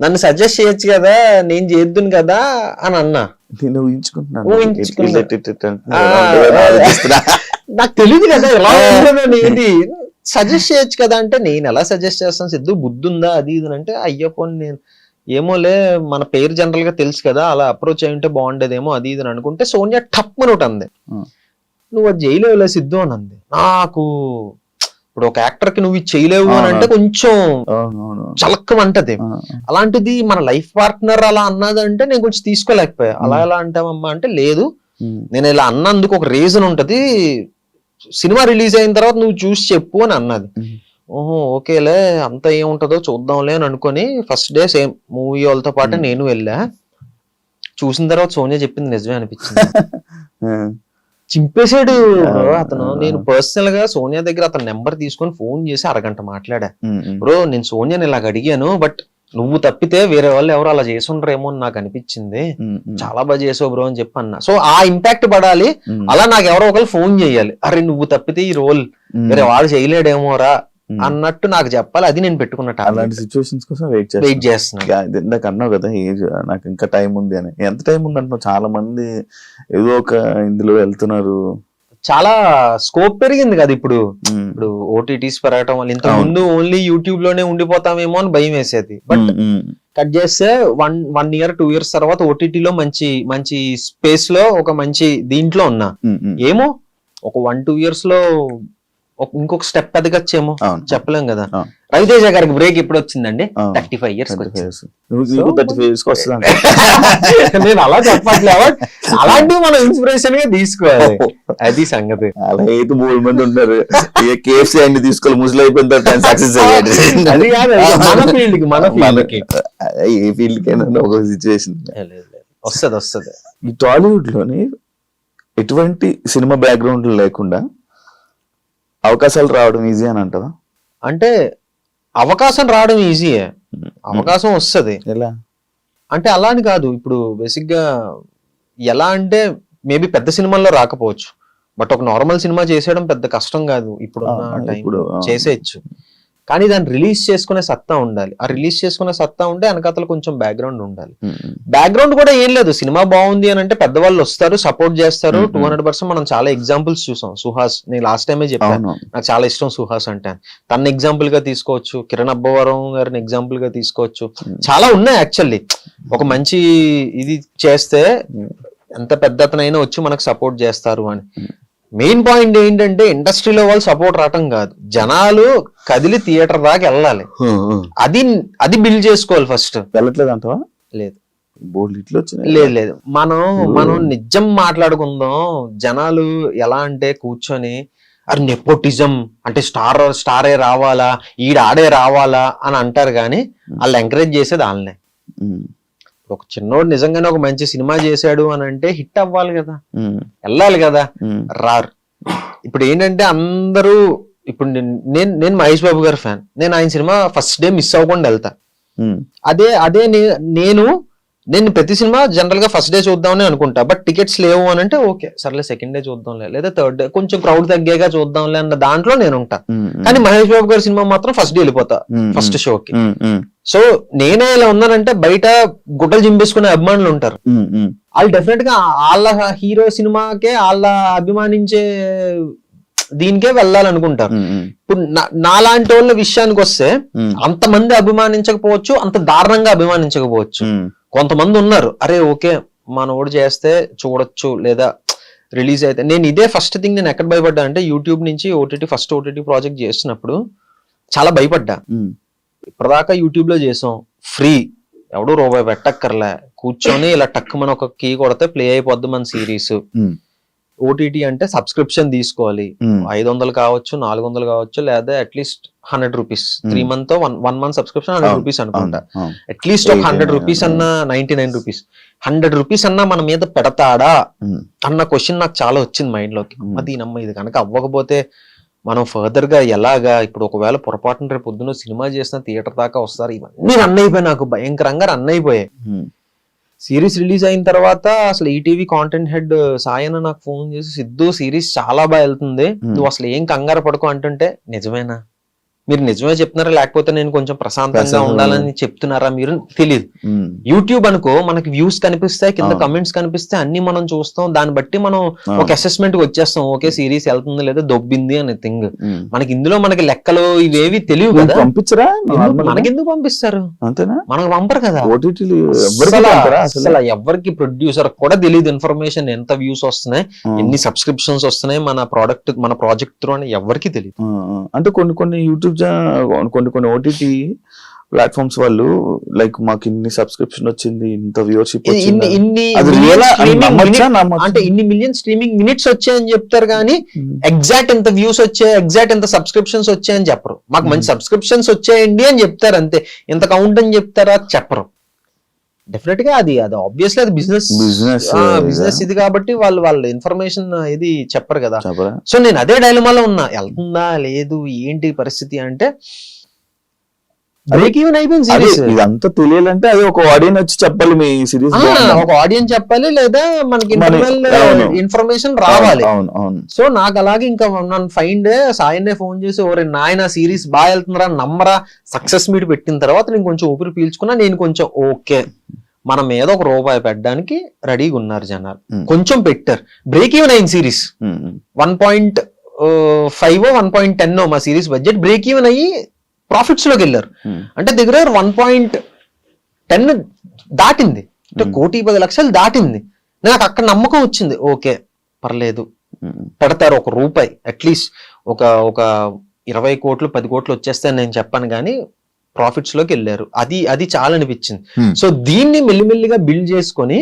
నన్ను సజెస్ట్ చేయొచ్చు కదా, నేను చేద్దును కదా అని అన్నా.
నేను ఊహించుకుంటున్నాను
ఊహించుకున్నా.
ఇట్లా ఆలోచిస్తున్నా.
నాకు తెలియదు కదా ఎలా ఉంటుందని. ఏంటి సజెస్ట్ చేయొచ్చు కదా అంటే, నేను ఎలా సజెస్ట్ చేస్తాను సిద్ధు, బుద్ధి ఉందా అది ఇది అంటే, అయ్యో పోనీ నేను ఏమోలే మన పేరు జనరల్ గా తెలుసు కదా, అలా అప్రోచ్ అయి ఉంటే బాగుండేదేమో అది ఇది అని అనుకుంటే సోనియా టప్ అని ఒకటి అంది, నువ్వు అది చేయలేవులే సిద్ధు అని అంది. నాకు ఇప్పుడు ఒక యాక్టర్ కి నువ్వు ఇది చేయలేవు అని అంటే కొంచెం చలక్కమంటది. అలాంటిది మన లైఫ్ పార్ట్నర్ అలా అన్నదంటే నేను కొంచెం తీసుకోలేకపోయా. అలా ఎలా అంటావమ్మా అంటే, లేదు నేను ఇలా అన్నందుకు ఒక రీజన్ ఉంటది, సినిమా రిలీజ్ అయిన తర్వాత నువ్వు చూసి చెప్పు అని అన్నది. ఓహో ఓకేలే అంత ఏముంటదో చూద్దాంలే అని అనుకొని ఫస్ట్ డే సేమ్ మూవీ వాళ్ళతో పాటు నేను వెళ్ళా. చూసిన తర్వాత సోనియా చెప్పింది నిజమే అనిపించింది. చింపేశాడు అతను. నేను పర్సనల్ గా సోనియా దగ్గర అతని నెంబర్ తీసుకొని ఫోన్ చేసి అరగంట మాట్లాడా. బ్రో నేను సోనియాని ఇలాగ అడిగాను, బట్ నువ్వు తప్పితే వేరే వాళ్ళు ఎవరు అలా చేసి ఉండరేమో అని నాకు అనిపించింది, చాలా బాగా చేసావు బ్రో అని చెప్పి అన్నా. సో ఆ ఇంపాక్ట్ పడాలి, అలా నాకు ఎవరో ఒకరు ఫోన్ చేయాలి, అరే నువ్వు తప్పితే ఈ రోల్ వేరే వాడు చేయలేడేమోరా అన్నట్టు నాకు చెప్పాలి. అది నేను పెట్టుకున్నట్టు
అలాంటి సిచ్యువేషన్స్ కోసం వెయిట్ చేస్తున్నాను. ఇందాక అన్నావు కదా ఏజ్ నాకు ఇంకా టైం ఉంది అని. ఎంత టైం ఉంది అంటున్నావు? చాలా మంది ఏదో ఒక ఇందులో వెళ్తున్నారు,
చాలా స్కోప్ పెరిగింది కదా ఇప్పుడు. ఇప్పుడు ఓటీటీస్ పెరగటం వల్ల, ఇంత ముందు ఓన్లీ యూట్యూబ్ లోనే ఉండిపోతామేమో అని భయం వేసేది. బట్ కట్ చేస్తే 1 year 2 years తర్వాత ఓటీటీలో మంచి మంచి స్పేస్ లో ఒక మంచి దీంట్లో ఉన్నా. ఏమో ఒక 1-2 years లో ఇంకొక స్టెప్ ఎదగచ్చేమో, చెప్పలేం కదా. రవితేజ గారికి బ్రేక్ ఎప్పుడు వచ్చిందండి? 35 years. నేను అలా చెప్పట్లేదు, అలాంటివి మనం ఇన్స్పిరేషన్ గా తీసుకోవాలి, అది సంగతి.
అలా అయితే 3 మంది ఉంటారు, కేఎఫ్సీ అన్ని తీసుకోవాలి, ముసలి అయిపోయిన తర్వాత సక్సెస్ అయ్యాడు.
అది కాదు మన ఫీల్డ్ కి, మన ఫీల్డ్ కి
ఏ ఫీల్డ్ కైనా ఒక సిచ్యువేషన్
వస్తుంది.
ఈ టాలీవుడ్ లోని ఎటువంటి సినిమా బ్యాక్గ్రౌండ్ లేకుండా అవకాశాలు రావడం ఈజీ అని అంటారా?
అంటే అవకాశం రావడం ఈజీయే, అవకాశం వస్తుంది.
ఎలా
అంటే అలా అని కాదు. ఇప్పుడు బేసిక్ గా ఎలా అంటే, మేబీ పెద్ద సినిమాల్లో రాకపోవచ్చు, బట్ ఒక నార్మల్ సినిమా చేసేయడం పెద్ద కష్టం కాదు. ఇప్పుడు చేసేయచ్చు, కానీ దాన్ని రిలీజ్ చేసుకునే సత్తా ఉండాలి. ఆ రిలీజ్ చేసుకునే సత్తా ఉంటే వెనకాతల కొంచెం బ్యాక్గ్రౌండ్ ఉండాలి. బ్యాక్గ్రౌండ్ కూడా ఏం లేదు, సినిమా బాగుంది అని అంటే పెద్దవాళ్ళు వస్తారు, సపోర్ట్ చేస్తారు 200%. మనం చాలా ఎగ్జాంపుల్స్ చూసాం. సుహాస్, నేను లాస్ట్ టైమే చెప్పాను, నాకు చాలా ఇష్టం సుహాస్ అంటే. తన ఎగ్జాంపుల్ గా తీసుకోవచ్చు, కిరణ్ అబ్బవరం గారిని ఎగ్జాంపుల్ గా తీసుకోవచ్చు, చాలా ఉన్నాయి యాక్చువల్లీ. ఒక మంచి ఇది చేస్తే ఎంత పెద్ద అతనైనా వచ్చి మనకు సపోర్ట్ చేస్తారు అని. మెయిన్ పాయింట్ ఏంటంటే, ఇండస్ట్రీలో వాళ్ళు సపోర్ట్ రావటం కాదు, జనాలు కదిలి థియేటర్ దాకా వెళ్ళాలి, అది బిల్డ్ చేసుకోవాలి ఫస్ట్.
వెళ్ళట్లేదు అంటావా?
లేదు, లేదు. మనం నిజం మాట్లాడుకుందాం. జనాలు ఎలా అంటే కూర్చొని అది నెపోటిజం అంటే స్టారే రావాలా, ఆడే రావాలా అని అంటారు, కానీ వాళ్ళు ఎంకరేజ్ చేసేది వాళ్ళనే. ఒక చిన్నోడు నిజంగానే ఒక మంచి సినిమా చేశాడు అని అంటే హిట్ అవ్వాలి కదా, వెళ్ళాలి కదా, రారు. ఇప్పుడు ఏంటంటే అందరూ, ఇప్పుడు నేను మహేష్ బాబు గారి ఫ్యాన్, నేను ఆయన సినిమా ఫస్ట్ డే మిస్ అవ్వకుండా వెళ్తా. అదే నేను ప్రతి సినిమా జనరల్ గా ఫస్ట్ డే చూద్దామని అనుకుంటా, బట్ టికెట్స్ లేవు అని అంటే ఓకే సర్లే సెకండ్ డే చూద్దాంలే, లేదా థర్డ్ డే కొంచెం క్రౌడ్ తగ్గాక చూద్దాంలే అన్న దాంట్లో నేను ఉంటా. కానీ మహేష్ బాబు గారి సినిమా మాత్రం ఫస్ట్ డే వెళ్ళిపోతా ఫస్ట్ షోకి. సో నేనే ఇలా ఉన్నానంటే బయట గుడ్డలు చింపేసుకునే అభిమానులు ఉంటారు, వాళ్ళు డెఫినెట్ గా వాళ్ళ హీరో సినిమాకే వాళ్ళ అభిమానించే దీనికే వెళ్ళాలనుకుంటారు. ఇప్పుడు నాలాంటి వాళ్ళ విషయానికి వస్తే అంతమంది అభిమానించకపోవచ్చు, అంత దారుణంగా అభిమానించకపోవచ్చు. కొంతమంది ఉన్నారు, అరే ఓకే మనోడు చేస్తే చూడొచ్చు, లేదా రిలీజ్ అయితే. నేను ఇదే ఫస్ట్ థింగ్ నేను ఎక్కడ భయపడ్డా అంటే, యూట్యూబ్ నుంచి ఫస్ట్ ఓటీటీ ప్రాజెక్ట్ చేస్తున్నప్పుడు చాలా భయపడ్డా. ఇప్పటిదాకా యూట్యూబ్ లో చేసాం, ఫ్రీ, ఎవడు రూపాయి పెట్టక్కర్లే, కూర్చొని ఇలా టక్ మన ఒక కీ కొడితే ప్లే అయిపోద్ది మన సిరీస్. ఓటీటీ అంటే సబ్స్క్రిప్షన్ తీసుకోవాలి, 500 కావచ్చు, 400 కావచ్చు, లేదా at least 100 rupees 3 month 1 month subscription 100 rupees అనుకుంటా. అట్లీస్ట్ ఒక 100 రూపీస్ అన్నా, 99 రూపీస్ 100 రూపీస్ అన్నా మన మీద పెడతాడా అన్న క్వశ్చన్ నాకు చాలా వచ్చింది మైండ్ లోకి. దీనమ్మ ఇది కనుక అవ్వకపోతే మనం ఫర్దర్ గా ఎలాగా, ఇప్పుడు ఒకవేళ పొరపాటున రేపు పొద్దున్న సినిమా చేసిన థియేటర్ దాకా వస్తారు, ఇవన్నీ రన్ అయిపోయాయి, నాకు భయంకరంగా రన్ అయిపోయాయి. సిరీస్ రిలీజ్ అయిన తర్వాత అసలు ఈటీవీ కాంటెంట్ హెడ్ సాయన నాకు ఫోన్ చేసి, సిద్ధు సిరీస్ చాలా బాగా వెళ్తుంది, నువ్వు అసలు ఏం కంగారు పడుకో అంటుంటే, నిజమేనా మీరు నిజమే చెప్తున్నారా లేకపోతే నేను కొంచెం ప్రశాంతంగా ఉండాలని చెప్తున్నారా మీరు తెలియదు. యూట్యూబ్ అనుకో మనకి వ్యూస్ కనిపిస్తాయి, కింద కమెంట్స్ కనిపిస్తాయి, అన్ని మనం చూస్తాం, దాన్ని బట్టి మనం ఒక అసెస్మెంట్ కి వచ్చేస్తాం, ఓకే సిరీస్ వెళ్తుంది లేదా దొబ్బింది అనే థింగ్. మనకి ఇందులో మనకి లెక్కలు ఇవేవి తెలియవు కదా.
పంపించరా?
మనకెందుకు పంపిస్తారు?
అంతేనా?
మనకు పంపరు కదా.
అసలు
ఎవరికి ప్రొడ్యూసర్ కూడా తెలియదు ఇన్ఫర్మేషన్, ఎంత వ్యూస్ వస్తున్నాయి, ఎన్ని సబ్స్క్రిప్షన్స్ వస్తున్నాయి మన ప్రోడక్ట్ మన ప్రాజెక్ట్ త్రూ అని ఎవరికి తెలియదు.
అంటే కొన్ని యూట్యూబ్ కొన్ని ఓటీటీ ప్లాట్ఫామ్స్ వాళ్ళు లైక్ మాకు ఇన్ని సబ్స్క్రిప్షన్ వచ్చింది, ఇంత వ్యూవర్షిప్
అంటే ఇన్ని మిలియన్ స్ట్రీమింగ్ మినిట్స్ వచ్చాయని చెప్తారు కానీ ఎగ్జాక్ట్ ఎంత వ్యూస్ వచ్చాయి, ఎగ్జాక్ట్ ఎంత సబ్స్క్రిప్షన్స్ వచ్చాయని చెప్పరు. మాకు మంచి సబ్స్క్రిప్షన్స్ వచ్చాయండి అని చెప్తారు అంతే. ఎంత కౌంట్ అని చెప్తారా చెప్పరు. డెఫినెట్ గా అది ఆబ్వియస్లీ అది బిజినెస్ ఇది కాబట్టి వాళ్ళ ఇన్ఫర్మేషన్ ఇది చెప్పరు కదా. సో నేను అదే డైలమాలో ఉన్నా, వెళ్తుందా లేదు ఏంటి పరిస్థితి అంటే బ్రేక్ ఈవెన్ అయిపోయింది సిరీస్.
ఇదంతా తెలియాలంటే అది ఒక ఆడియన్స్ వచ్చి చెప్పాలి, మీ సిరీస్
ఒక ఆడియన్స్ చెప్పాలి లేదా మనకి ఇన్ఫర్మేషన్ రావాలి. సో నాకు అలాగే ఇంకా నన్ను ఫైండ్ సాయన్నే ఫోన్ చేసి ఓరే నాయన సిరీస్ బాగా వెళ్తుందిరా నమ్మరా, సక్సెస్ మీట్ పెట్టిన తర్వాత నేను కొంచెం ఊపిరి పీల్చుకున్నా, నేను కొంచెం ఓకే మన మీద ఒక రూపాయి పెట్టడానికి రెడీగా ఉన్నారు జనాలు, కొంచెం పెట్టారు. బ్రేక్ ఈవెన్ అయింది సిరీస్. 1.5 1.10 మా సిరీస్ బడ్జెట్ బ్రేక్ ఈవెన్ అయ్యి ప్రాఫిట్స్ లోకి వెళ్ళారు. అంటే దగ్గర 1.10 దాటింది, అంటే 1,10,00,000 దాటింది. నాకు అక్కడ నమ్మకం వచ్చింది, ఓకే పర్లేదు పెడతారు ఒక రూపాయి, అట్లీస్ట్ ఒక 20 కోట్లు 10 కోట్లు వచ్చేస్తాయని నేను చెప్పాను కానీ ప్రాఫిట్స్ లోకి వెళ్ళారు. అది చాలా అనిపించింది. సో దీన్ని మెల్లిమెల్లిగా బిల్డ్ చేసుకొని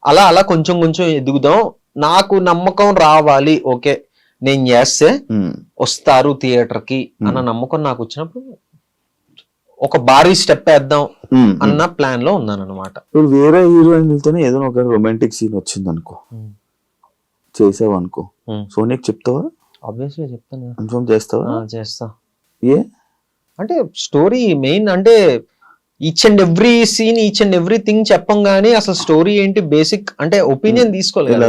అలా కొంచెం ఎదుగుదాం, నాకు నమ్మకం రావాలి, ఓకే నేను చేస్తే వస్తారు థియేటర్ కి అన్న నమ్మకం నాకు వచ్చినప్పుడు ఒక భారీ స్టెప్ వేద్దాం అన్న ప్లాన్ లో ఉన్నాను అనమాట.
ఇప్పుడు వేరే హీరోయిన్లతోనే ఏదో ఒక రొమాంటిక్ సీన్ వచ్చింది అనుకో, చేసావు అనుకో, సోనియాకి చెప్తావా?
ఆబ్వియస్లీ చెప్తాను.
కన్ఫర్మ్ చేస్తావా?
చేస్తా.
ఏ
అంటే స్టోరీ మెయిన్, అంటే each and every scene each and everything చెప్పం గానీ అసలు స్టోరీ ఏంటి బేసిక్ అంటే ఒపీనియన్ తీసుకోలేదు.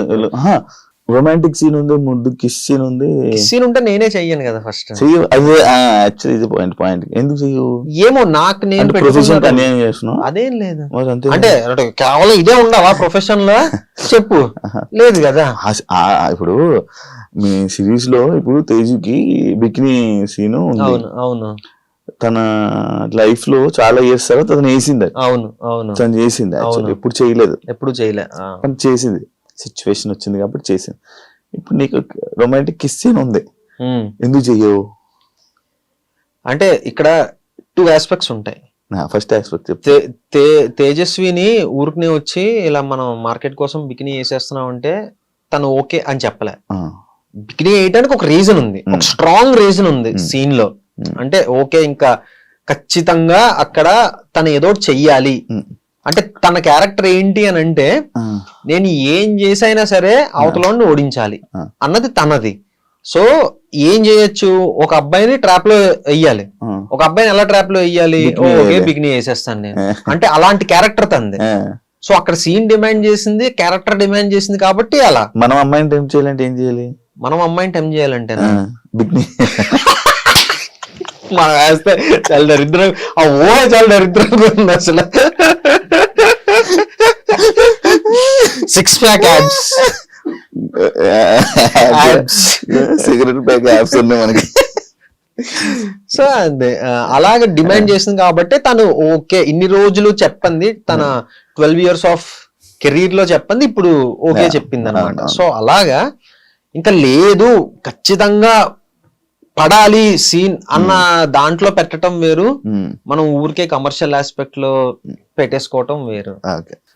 రొమాంటిక్ సీన్ ఉంది, ముందు కిస్ సీన్ ఉంది.
సీన్ ఉంటే నేనే చెయ్యను కదా ఫస్ట్.
పాయింట్ ఎందుకు చెయ్యవు?
ఏమో నాకు నేను అదేం లేదు. అంటే కేవలం ఇదే ఉండాలా ప్రొఫెషన్ లో చెప్పు లేదు కదా.
ఇప్పుడు మీ సిరీస్ లో ఇప్పుడు తేజుకి బికినీ సీన్ ఉంది.
అవును
తన లైఫ్ లో చాలా ఇయర్స్ తర్వాత తను వేసింది.
అవును
తను చేసింది. ఎప్పుడు చేయలేదు, కానీ చేసింది. సిచ్యువేషన్ వచ్చింది కాబట్టి చేసింది. ఇప్పుడు నీకు రొమాంటిక్ కిస్ సీన్ ఉంది, ఎందుకు చెయ్యవు?
అంటే ఇక్కడ 2 ఆస్పెక్ట్స్ ఉంటాయి.
ఫస్ట్ ఆస్పెక్ట్
తేజస్విని ఊరికి వచ్చి ఇలా మనం మార్కెట్ కోసం బికినీ వేసేస్తున్నాం అంటే తను ఓకే అని చెప్పలే. బికినీ వేయడానికి ఒక రీజన్ ఉంది, ఒక స్ట్రాంగ్ రీజన్ ఉంది సీన్ లో. అంటే ఓకే ఇంకా ఖచ్చితంగా అక్కడ తను ఏదో చెయ్యాలి. అంటే తన క్యారెక్టర్ ఏంటి అని అంటే నేను ఏం చేసైనా సరే అవతలని ఓడించాలి అన్నది తనది. సో ఏం చేయొచ్చు, ఒక అబ్బాయిని ట్రాప్ లో వెయ్యాలి. ఒక అబ్బాయిని ఎలా ట్రాప్ లో వెయ్యాలి? ఓకే బికినీ వేసేస్తాను నేను అంటే అలాంటి క్యారెక్టర్ తంది. సో అక్కడ సీన్ డిమాండ్ చేసింది, క్యారెక్టర్ డిమాండ్ చేసింది కాబట్టి అలా.
మనం అమ్మాయిని టెంప్ట్ చేయాలంటే ఏం చేయాలి?
మనం అమ్మాయిని టెంప్ట్ చేయాలంటే బికినీ మనం వేస్తే చాలా దరిద్రం, ఆ ఊహ చాలా దరిద్రంగా ఉంది అసలు. 6 pack abs,
cigarette pack abs ఉన్నాయి మనకి.
సో అదే అలాగే డిమాండ్ చేసింది కాబట్టి తను ఓకే ఇన్ని రోజులు చెప్పింది, తన 12 years ఆఫ్ కెరీర్ లో చెప్పింది ఇప్పుడు ఓకే చెప్పింది అనమాట. సో అలాగా ఇంకా లేదు ఖచ్చితంగా పడాలి సీన్ అన్న దాంట్లో పెట్టడం వేరు, మనం ఊరికే కమర్షియల్ ఆస్పెక్ట్ లో పెట్టేసుకోవటం వేరు.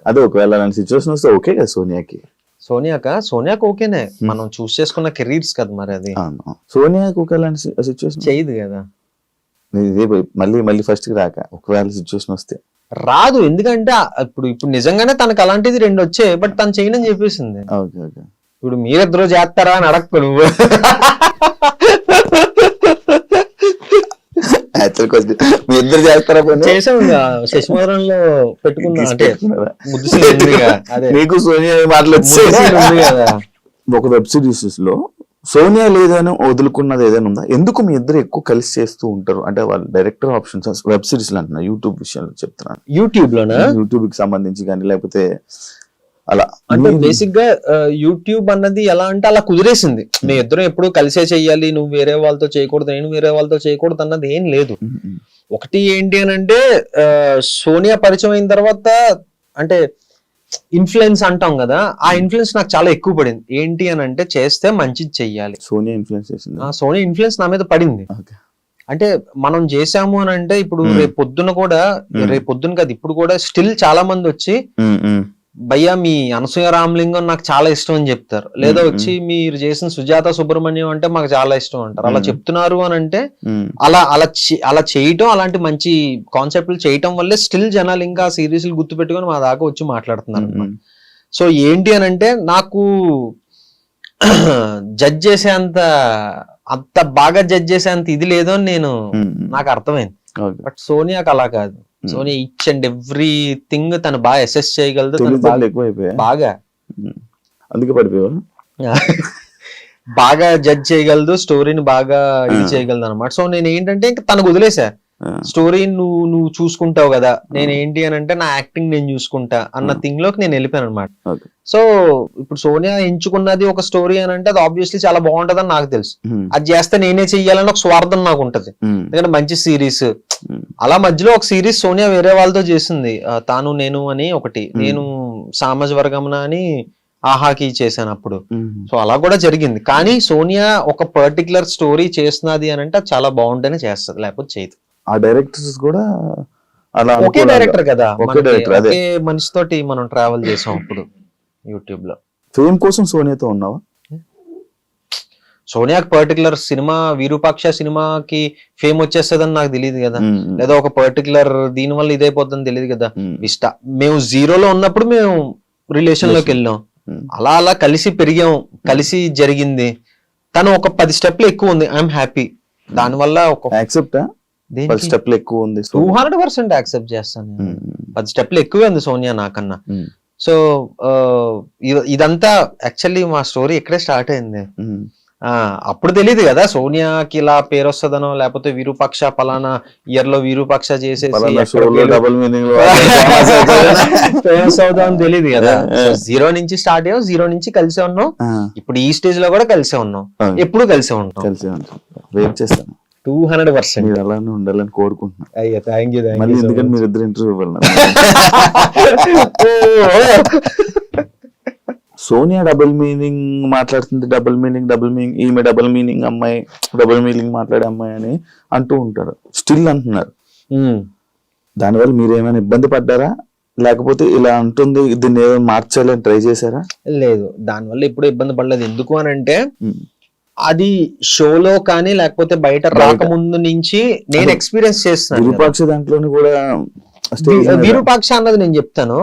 అదే ఒకవేళ సిచ్యువేషన్ వస్తే ఓకే కదా
సోనియాకి ఓకేనే, మనం చూస్ చేసుకున్న కెరీర్స్ కదా మరి. అది
సోనియాకి ఒకవేళ సిచ్యువేషన్
చేయదు కదా,
మళ్ళీ ఫస్ట్ కి రాక ఒకవేళ సిచ్యువేషన్ వస్తే
రాదు. ఎందుకంటే ఇప్పుడు నిజంగానే తనకు అలాంటిది 2 వచ్చాయి, బట్ తను చేయనని చెప్పేసింది. ఇప్పుడు మీరిద్దరూ చేస్తారా అని అడగకు నువ్వు.
మీ ఇద్దరు చేస్తారా?
చేసాం శశిమోహన్లో పెట్టుకున్నా, అంటే
నీకు సోనియా మాటలు కదా. ఒక వెబ్ సిరీస్ లో సోనియా లేదని వదులుకున్నది ఏదైనా ఉందా? ఎందుకు మీ ఇద్దరు ఎక్కువ కలిసి చేస్తూ ఉంటారు? అంటే వాళ్ళు డైరెక్టర్ ఆప్షన్స్ వెబ్ సిరీస్ అంటున్నారు, యూట్యూబ్ విషయంలో చెప్తున్నాను.
యూట్యూబ్ లోనా?
యూట్యూబ్ కి సంబంధించి కానీ లేకపోతే అలా
అంటే బేసిక్ గా యూట్యూబ్ అన్నది ఎలా అంటే అలా కుదిరేసింది. మీ ఇద్దరం ఎప్పుడు కలిసే చెయ్యాలి, నువ్వు వేరే వాళ్ళతో చేయకూడదు, నేను వేరే వాళ్ళతో చేయకూడదు అన్నది ఏం లేదు. ఒకటి ఏంటి అని అంటే సోనియా పరిచయం అయిన తర్వాత అంటే ఇన్ఫ్లుయెన్స్ అంటాం కదా, ఆ ఇన్ఫ్లుయెన్స్ నాకు చాలా ఎక్కువ పడింది. ఏంటి అని అంటే చేస్తే మంచిది చెయ్యాలి.
సోనియా ఇన్ఫ్లుయెన్స్ చేసింది.
సోనియా ఇన్ఫ్లుయెన్స్ నా మీద పడింది. అంటే మనం చేసాము అని అంటే ఇప్పుడు రేపు పొద్దున కూడా, రేపు పొద్దున కాదు ఇప్పుడు కూడా స్టిల్ చాలా మంది వచ్చి భయ్యా మీ అనసూయ రామలింగం నాకు చాలా ఇష్టం అని చెప్తారు. లేదా వచ్చి మీరు చేసిన సుజాత సుబ్రహ్మణ్యం అంటే మాకు చాలా ఇష్టం అంటారు. అలా చెప్తున్నారు అని అంటే అలా చేయటం, అలాంటి మంచి కాన్సెప్ట్లు చేయటం వల్లే స్టిల్ జనాలు ఇంకా సిరీస్లు గుర్తు పెట్టుకొని మా దాకా వచ్చి మాట్లాడుతున్నారు. సో ఏంటి అని అంటే నాకు జడ్జ్ చేసేంత అంత బాగా జడ్జ్ చేసేంత ఇది లేదు అని నాకు అర్థమైంది. బట్ సోనియాకి అలా కాదు. సోనియా ఈచ్ అండ్ ఎవ్రీథింగ్ తను బాగా అసెస్ చేయగలదు. బాగా
అందుకే పడిపోయావా?
బాగా జడ్జ్ చేయగలదు, స్టోరీని బాగా ఇది చేయగలదు అనమాట. సో నేను ఏంటంటే ఇంకా తనకు వదిలేసా, స్టోరీ నువ్వు చూసుకుంటావు కదా, నేను ఏంటి అని అంటే నా యాక్టింగ్ నేను చూసుకుంటా అన్న థింగ్ లోకి నేను వెళ్ళిపోయాను అనమాట. సో ఇప్పుడు సోనియా ఎంచుకున్నది ఒక స్టోరీ అని అంటే అది ఆబ్వియస్లీ చాలా బాగుంటదని నాకు తెలుసు. అది చేస్తే నేనే చెయ్యాలని ఒక స్వార్థం నాకు ఉంటది, ఎందుకంటే మంచి సిరీస్. అలా మధ్యలో ఒక సిరీస్ సోనియా వేరే వాళ్ళతో చేసింది, తాను నేను అని ఒకటి, నేను సామాజిక వర్గంన అని ఆహాకి చేశాను అప్పుడు. సో అలా కూడా జరిగింది. కానీ సోనియా ఒక పర్టికులర్ స్టోరీ చేస్తున్నది అని అంటే చాలా బాగుంటేనే చేస్తుంది, లేకపోతే చేయదు.
ఆ డైరెక్టర్స్ కూడా అలా
ఒకే డైరెక్టర్ కదా, ఒకే మనిషితోటి మనం ట్రావెల్ చేసాం అప్పుడు యూట్యూబ్ లో.
ఫేమ్ కోసం సోనియాతో ఉన్నావా?
సోనియాకి పర్టికులర్ సినిమా విరూపాక్ష సినిమాకి ఫేమ్ వచ్చేస్తుందని నాకు తెలియదు కదా, లేదా ఒక పర్టికులర్ దీని వల్ల ఇదైపోతుందని తెలియదు కదా. మేము జీరోలో ఉన్నప్పుడు మేము రిలేషన్ లోకి వెళ్ళాం, అలా అలా కలిసి పెరిగాం, కలిసి జరిగింది. తను ఒక 10 స్టెప్లు ఎక్కువ ఉంది, ఐఎమ్ హ్యాపీ. దానివల్ల ఒక
యాక్సెప్ట్ 10 స్టెప్లు ఎక్కువ ఉంది,
200% యాక్సెప్ట్ చేస్తాను. 10 స్టెప్లు ఎక్కువే ఉంది సోనియా నాకన్నా. సో ఇదంతా యాక్చువల్లీ మా స్టోరీ ఇక్కడే స్టార్ట్ అయింది. అప్పుడు తెలియదు కదా సోనియాకి ఇలా పేరు వస్తుందనో, లేకపోతే విరూపాక్ష పలానా ఇయర్ లో విరూపాక్ష చేసేసి ఫేమస్ అవుదాం తెలియదు కదా. జీరో నుంచి స్టార్ట్ అయ్యాం, జీరో నుంచి కలిసే ఉన్నాం, ఇప్పుడు ఈ స్టేజ్ లో కూడా కలిసే ఉన్నాం, ఎప్పుడు కలిసే ఉంటాం. 200%
మీరు అలానే ఉండాలని కోరుకుంటున్నాను.
అయ్యా థ్యాంక్ యూ.
మళ్ళీ ఎందుకంటే మీరు ఇద్దరు ఇంటర్వ్యూ ఇవ్వాలి. సోనియా డబుల్ మీనింగ్ మాట్లాడుతుంది, డబుల్ మీనింగ్ ఈమె డబుల్ మీనింగ్ అమ్మాయి, డబుల్ మీనింగ్ మాట్లాడే అమ్మాయి అని అంటూ ఉంటారు, స్టిల్ అంటున్నారు. దానివల్ల మీరు ఏమైనా ఇబ్బంది పడ్డారా, లేకపోతే ఇలా అంటుంది దీన్ని ఏమైనా మార్చాలని ట్రై చేశారా?
లేదు, దానివల్ల ఇప్పుడు ఇబ్బంది పడలేదు. ఎందుకు అని అంటే అది షోలో కానీ లేకపోతే బయట రాకముందు నుంచి నేను ఎక్స్పీరియన్స్ చేస్తాను.
విరూపాక్ష దాంట్లోని కూడా
విరూపాక్ష అన్నది నేను చెప్తాను.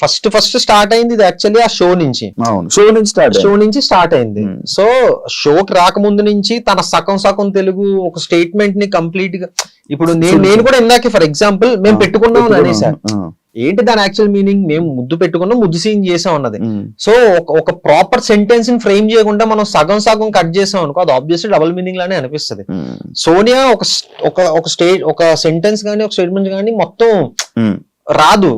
ఫస్ట్ స్టార్ట్ అయింది ఇది యాక్చువల్లీ ఆ షో నుంచి స్టార్ట్ అయింది. సో షోకి రాకముందు నుంచి తన సగం తెలుగు ఒక స్టేట్మెంట్ ని కంప్లీట్ గా, ఇప్పుడు నేను కూడా ఇందాక ఫర్ ఎగ్జాంపుల్ మేము పెట్టుకున్నాం అనేసారు, ఏంటి దాని యాక్చువల్ మీనింగ్, మేము ముద్దు పెట్టుకున్నాం, ముద్దు సీన్ చేసాం అన్నది. సో ఒక ప్రాపర్ సెంటెన్స్ ని ఫ్రేమ్ చేయకుండా మనం సగం కట్ చేసాం అనుకో, అది ఆబ్వియస్లీ డబుల్ మీనింగ్ లానే అనిపిస్తుంది. సోనియా ఒక సెంటెన్స్ గానీ ఒక స్టేట్మెంట్ గానీ మొత్తం రాదు,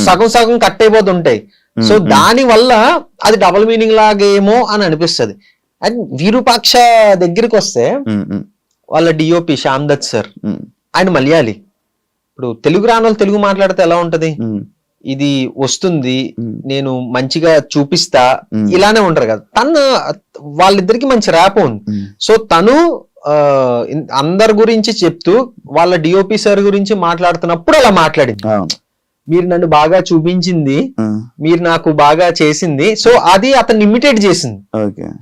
సగం కట్ అయిపోతుంటాయి. సో దాని వల్ల అది డబుల్ మీనింగ్ లాగేమో అని అనిపిస్తుంది. అండ్ విరూపాక్ష దగ్గరికి వస్తే వాళ్ళ డిఓపి శ్యామ్ దత్ సార్, ఆయన మలయాళీ. ఇప్పుడు తెలుగు రానోళ్ళు తెలుగు మాట్లాడితే ఎలా ఉంటది, ఇది వస్తుంది నేను మంచిగా చూపిస్తా ఇలానే ఉంటారు కదా. వాళ్ళిద్దరికి మంచి ర్యాప్ ఉంది. సో తను అందరి గురించి చెప్తూ వాళ్ళ డిఓపి సార్ గురించి మాట్లాడుతున్నప్పుడు అలా మాట్లాడింది, మీరు నన్ను బాగా చూపించింది, మీరు నాకు బాగా చేసింది. సో అది అతను ఇమిటేట్ చేసింది.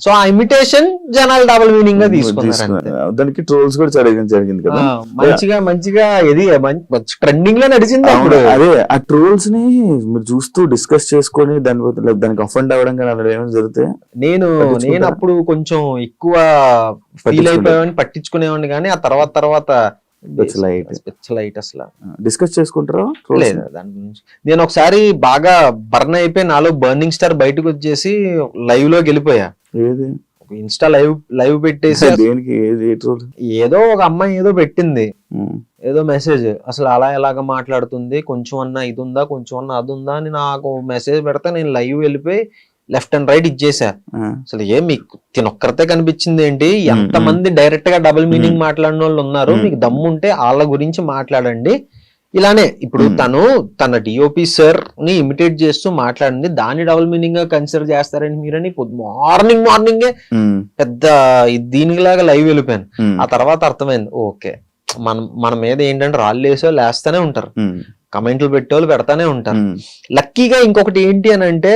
సో ఆ ఇమిటేషన్ జనాలు డబుల్ మీనింగ్ గా తీసుకున్నారు.
దానికి ట్రోల్స్ కూడా జరిగింది కదా,
మంచిగా ఇది ట్రెండింగ్ లో నడిచింది.
అదే ఆ ట్రోల్స్ ని మీరు చూస్తూ డిస్కస్ చేసుకొని దానికి అఫెండ్ అవ్వడం కానీ అలా ఏమైనా జరిగితే
నేను అప్పుడు కొంచెం ఎక్కువ ఫీల్ అయిపోయామని పట్టించుకునేవాడిని. కానీ ఆ తర్వాత అసలు
డిస్కస్ చేసుకుంటారా?
లేదు దాని గురించి. నేను ఒకసారి బాగా బర్న్ అయిపోయి నాలో బర్నింగ్ స్టార్ బయటకు వచ్చేసి లైవ్ లోకి వెళ్ళిపోయా. ఇన్స్టా లైవ్ పెట్టేసి
దేనికి ఏ ట్రోల్?
ఏదో ఒక అమ్మాయి ఏదో పెట్టింది, ఏదో మెసేజ్, అసలు అలా ఎలాగ మాట్లాడుతుంది, కొంచెం అన్నా ఇది ఉందా, కొంచెం అన్నా అది ఉందా అని నాకు మెసేజ్ పెడితే నేను లైవ్ వెళ్ళిపోయి లెఫ్ట్ అండ్ రైట్ ఇచ్చేసా. అసలు మీకు తినొక్కరితే కనిపించింది ఏంటి, ఎంత మంది డైరెక్ట్ గా డబుల్ మీనింగ్ మాట్లాడిన వాళ్ళు ఉన్నారు, మీకు దమ్ము ఉంటే వాళ్ళ గురించి మాట్లాడండి. ఇలానే ఇప్పుడు తన డిఓపి సార్ ని ఇమిటేట్ చేస్తూ మాట్లాడింది, దాన్ని డబుల్ మీనింగ్ గా కన్సిడర్ చేస్తారని మీరని మార్నింగే పెద్ద దీనిలాగా లైవ్ వెళ్ళిపోయాను. ఆ తర్వాత అర్థమైంది, ఓకే మన మీద ఏంటంటే రాళ్ళు వేసో లేస్తానే ఉంటారు, కమెంట్లు పెట్టేవాళ్ళు పెడతానే ఉంటారు. లక్కీగా ఇంకొకటి ఏంటి అని అంటే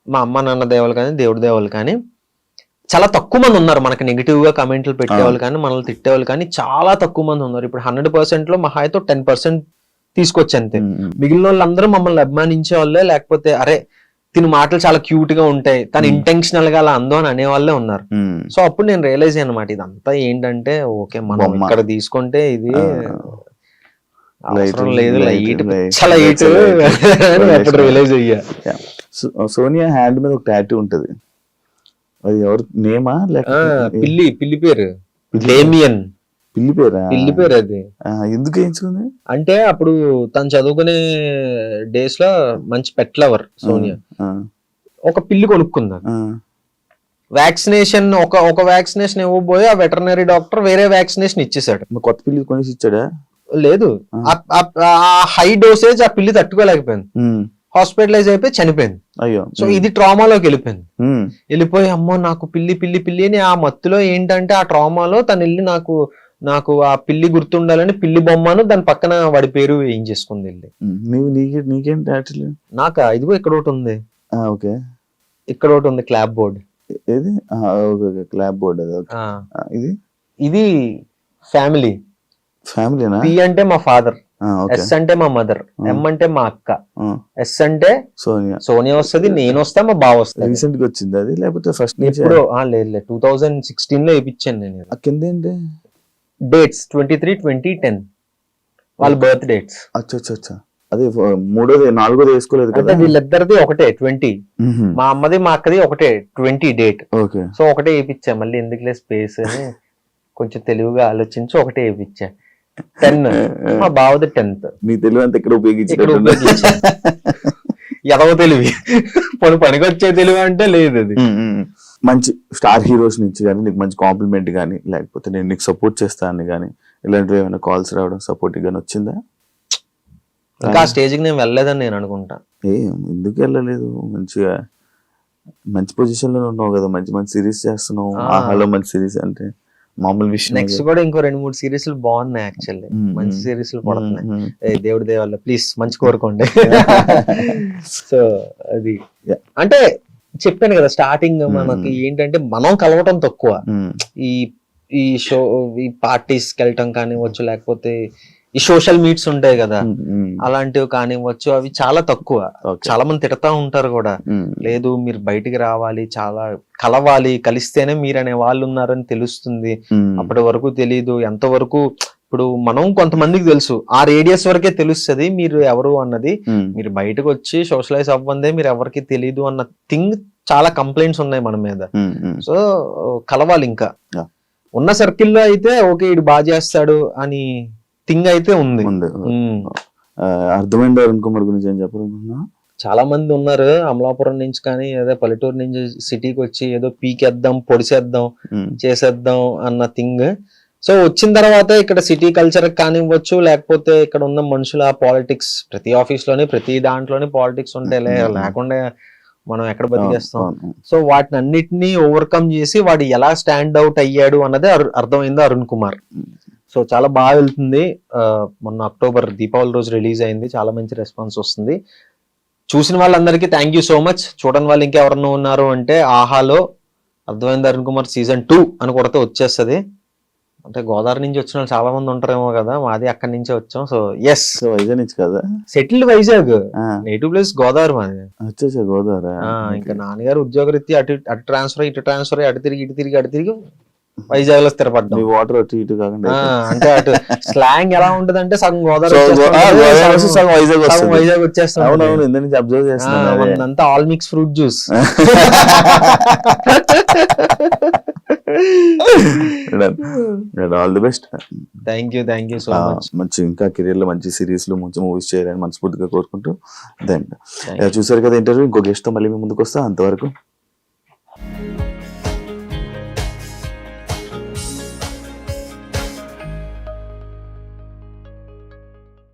మా అమ్మ నాన్న దేవాలు కానీ దేవుడి దేవాలు కానీ చాలా తక్కువ మంది ఉన్నారు మనకి నెగిటివ్ గా కమెంట్లు పెట్టేవాళ్ళు కానీ మనల్ని తిట్టేవాళ్ళు కానీ చాలా తక్కువ మంది ఉన్నారు. ఇప్పుడు 100% లో మహాయితో 10% తీసుకొచ్చి అంతే. మిగిలిన వాళ్ళందరూ మమ్మల్ని అభిమానించే వాళ్ళే, లేకపోతే అరే తిని మాటలు చాలా క్యూట్ గా ఉంటాయి, తను ఇంటెన్షనల్ గా అలా అందో అని అనే వాళ్ళే ఉన్నారు. సో అప్పుడు నేను రియలైజ్ అయ్యాను అనమాట, ఇదంతా ఏంటంటే ఓకే మనం ఇక్కడ తీసుకుంటే ఇది అవసరం లేదు, లైట్ చాలా లైట్ అప్పుడు రియలైజ్ అయ్యా.
సోనియా హ్యాండ్ మీద ఒక టాటూ ఉంటది, అది ఎవరు నేమా లేకపోతే
పిల్లి పేరు డేమియన్,
పిల్లి పేరా?
పిల్లి పేరు అది.
ఎందుకు వేయించుకుంది
అంటే అప్పుడు తను చదువుకునే డేస్ లో మంచి పెట్ లవర్ సోనియా, ఒక పిల్లి కొనుక్కుంది. వ్యాక్సినేషన్ ఒక వ్యాక్సినేషన్ ఇవ్వబోయి ఆ వెటర్నరీ డాక్టర్ వేరే వ్యాక్సినేషన్ ఇచ్చేసాడు.
కొత్త పిల్లి కొనేసి ఇచ్చాడా?
లేదు, ఆ హై డోసేజ్ ఆ పిల్లి తట్టుకోలేకపోయింది, హాస్పిటలైజ్ అయిపోయి చనిపోయింది.
అయ్యో.
సో ఇది ట్రామాలోకి వెళ్ళిపోయింది. వెళ్ళిపోయి అమ్మో నాకు పిల్లి అని ఆ మత్తులో ఏంటంటే ఆ ట్రామాలో తను వెళ్ళి నాకు ఆ పిల్లి గుర్తుండాలని పిల్లి బొమ్మను దాని పక్కన వాడి పేరు ఏం చేసుకుంది వెళ్ళి.
నీకేంటి
నాకా? ఇదిగో ఇక్కడ ఒకటి ఉంది,
ఓకే
ఇక్కడ ఒకటి ఉంది క్లాప్ బోర్డ్.
ఏది? Clap board. ఇది
ఫ్యామిలీ. పి అంటే మా ఫాదర్, ఎస్ అంటే మా మదర్, ఎం అంటే మా అక్క, ఎస్ అంటే సోనియా వస్తుంది, నేను వస్తా, మా బావ వస్తుంది.
రీసెంట్ గా వచ్చింది అది లేకపోతే ఫస్ట్
ఇప్పుడు? లేదు 2016 లో వేయించాను నేను.
కింద ఏంటి
డేట్స్? 23/20/10 వాళ్ళ బర్త్ డేట్స్.
అచ్చా అదే మూడోది నాలుగోది వేసుకోలేదు కదా?
వీళ్ళిద్దరిది ఒకటే 20, మా అమ్మది మా అక్కది ఒకటే 20 డేట్. సో ఒకటే వేయించా, మళ్ళీ ఎందుకులే స్పేస్ అని కొంచెం తెలివిగా ఆలోచించి ఒకటే వేయించా. 10 మా బావది 10th.
మీ తెలివి అంతా ఇక్కడ ఉపయోగించి
ఎదవ తెలివి, పనికొచ్చే తెలివి అంటే లేదు. అది
మంచి స్టార్ హీరోస్ నుంచి కానీ నీకు మంచి కాంప్లిమెంట్ కానీ లేకపోతే నేను నీకు సపోర్ట్ చేస్తాను కానీ ఇలాంటివి ఏమైనా కాల్స్ రావడం సపోర్ట్ గానీ వచ్చిందా?
ఇంకా ఆ స్టేజ్కి నేను వెళ్ళలేదని నేను అనుకుంటా.
ఎందుకు వెళ్ళలేదు? మంచి పొజిషన్ లో ఉన్నావు కదా, మంచి సిరీస్ చేస్తున్నావు. ఆహాలో మంచి సిరీస్ అంటే మామూలు విషయం.
నెక్స్ట్ కూడా ఇంకో 2-3 సిరీస్లు బాగున్నాయి, యాక్చువల్లీ మంచి సిరీస్లు పడుతున్నాయి. దేవుడి దేవాల ప్లీజ్ మంచి కోరుకోండి. సో అది అంటే చెప్పాను కదా స్టార్టింగ్, మనకి ఏంటంటే మనం కలవటం తక్కువ, ఈ షో ఈ పార్టీస్కి వెళ్ళటం కానివ్వచ్చు, లేకపోతే ఈ సోషల్ మీట్స్ ఉంటాయి కదా అలాంటివి కానివ్వచ్చు, అవి చాలా తక్కువ. చాలా మంది తిడతా ఉంటారు కూడా, లేదు మీరు బయటికి రావాలి, చాలా కలవాలి, కలిస్తేనే మీరు అనే వాళ్ళు ఉన్నారని తెలుస్తుంది, అప్పటి వరకు తెలీదు. ఎంతవరకు ఇప్పుడు మనం కొంతమందికి తెలుసు, ఆ రేడియస్ వరకే తెలుస్తుంది మీరు ఎవరు అన్నది. మీరు బయటకు వచ్చి సోషలైజ్ అవ్వందే మీరు ఎవరికి తెలీదు అన్న థింగ్ చాలా కంప్లైంట్స్ ఉన్నాయి మన మీద. సో కలవాలి. ఇంకా ఉన్న సర్కిల్లో అయితే ఓకే ఇడు బాగా చేస్తాడు అని థింగ్ అయితే ఉంది.
అర్థమైంది. అరుణ్ కుమార్ గురించి ఏం చెప్పాలనుకున్నా?
చాలా మంది ఉన్నారు అమలాపురం నుంచి కానీ ఏదో పల్లెటూరు నుంచి సిటీకి వచ్చి ఏదో పీకేద్దాం, పొడిసేద్దాం, చేసేద్దాం అన్న థింగ్. సో వచ్చిన తర్వాత ఇక్కడ సిటీ కల్చర్ కానివ్వచ్చు, లేకపోతే ఇక్కడ ఉన్న మనుషుల పాలిటిక్స్, ప్రతి ఆఫీస్ లోని ప్రతి దాంట్లోని పాలిటిక్స్ ఉంటాయి, లేకుండా మనం ఎక్కడ బతికేస్తాం. సో వాటిని అన్నిటినీ ఓవర్కమ్ చేసి వాడు ఎలా స్టాండ్ అవుట్ అయ్యాడు అన్నదే అర్థమైంది అరుణ్ కుమార్. సో చాలా బాగా వెళ్తుంది. మొన్న అక్టోబర్ దీపావళి రోజు రిలీజ్ అయింది, చాలా మంచి రెస్పాన్స్ వస్తుంది. చూసిన వాళ్ళందరికీ థ్యాంక్ యూ సో మచ్. చూడని వాళ్ళు ఇంకెవరన్నా ఉన్నారు అంటే ఆహాలో అర్థమైంది అరుణ్ కుమార్ సీజన్ 2 అని కొడితే వచ్చేస్తుంది. అంటే గోదావరి నుంచి వచ్చిన వాళ్ళు చాలా మంది ఉంటారేమో కదా, మాది అక్కడి నుంచే వచ్చాం. సో ఎస్,
వైజాగ్ నుంచి కదా,
settled Vizag, native place Godavari మాది.
వచ్చేసా గోదావరి.
ఇంకా నాన్నగారు ఉద్యోగరీత్యా అటు ట్రాన్స్ఫర్ ఇటు ట్రాన్స్ఫర్, అటు తిరిగి ఇటు తిరిగి వైజాగ్ లో స్థిరపడ్డాం.
మీ వాటర్ అటు ఇటు కాకుండా
అంటే అటు స్లాంగ్ ఎలా ఉంటది అంటే సగం గోదావరి
సో,
వచ్చేస్తుంది,
వచ్చి సగం వైజాగ్
సగం
వస్తుంది.
వైజాగ్ వచ్చేస్తుంది.
అవునవును, ఇంత నుంచి అబ్జర్వ్ చేస్తున్నాను.
అంతా all mix fruit juice.
All the best.
Thank you so much.
మంచి ఇంకా కెరీర్ లో మంచి సిరీస్ లో మంచి మూవీస్ చేయాలని మనస్ఫూర్తిగా కోరుకుంటూ దెన్ చూసారు కదా ఇంటర్వ్యూ. ఇంకో గెస్ట్ తో మళ్ళీ మీ ముందుకు వస్తా. అంతవరకు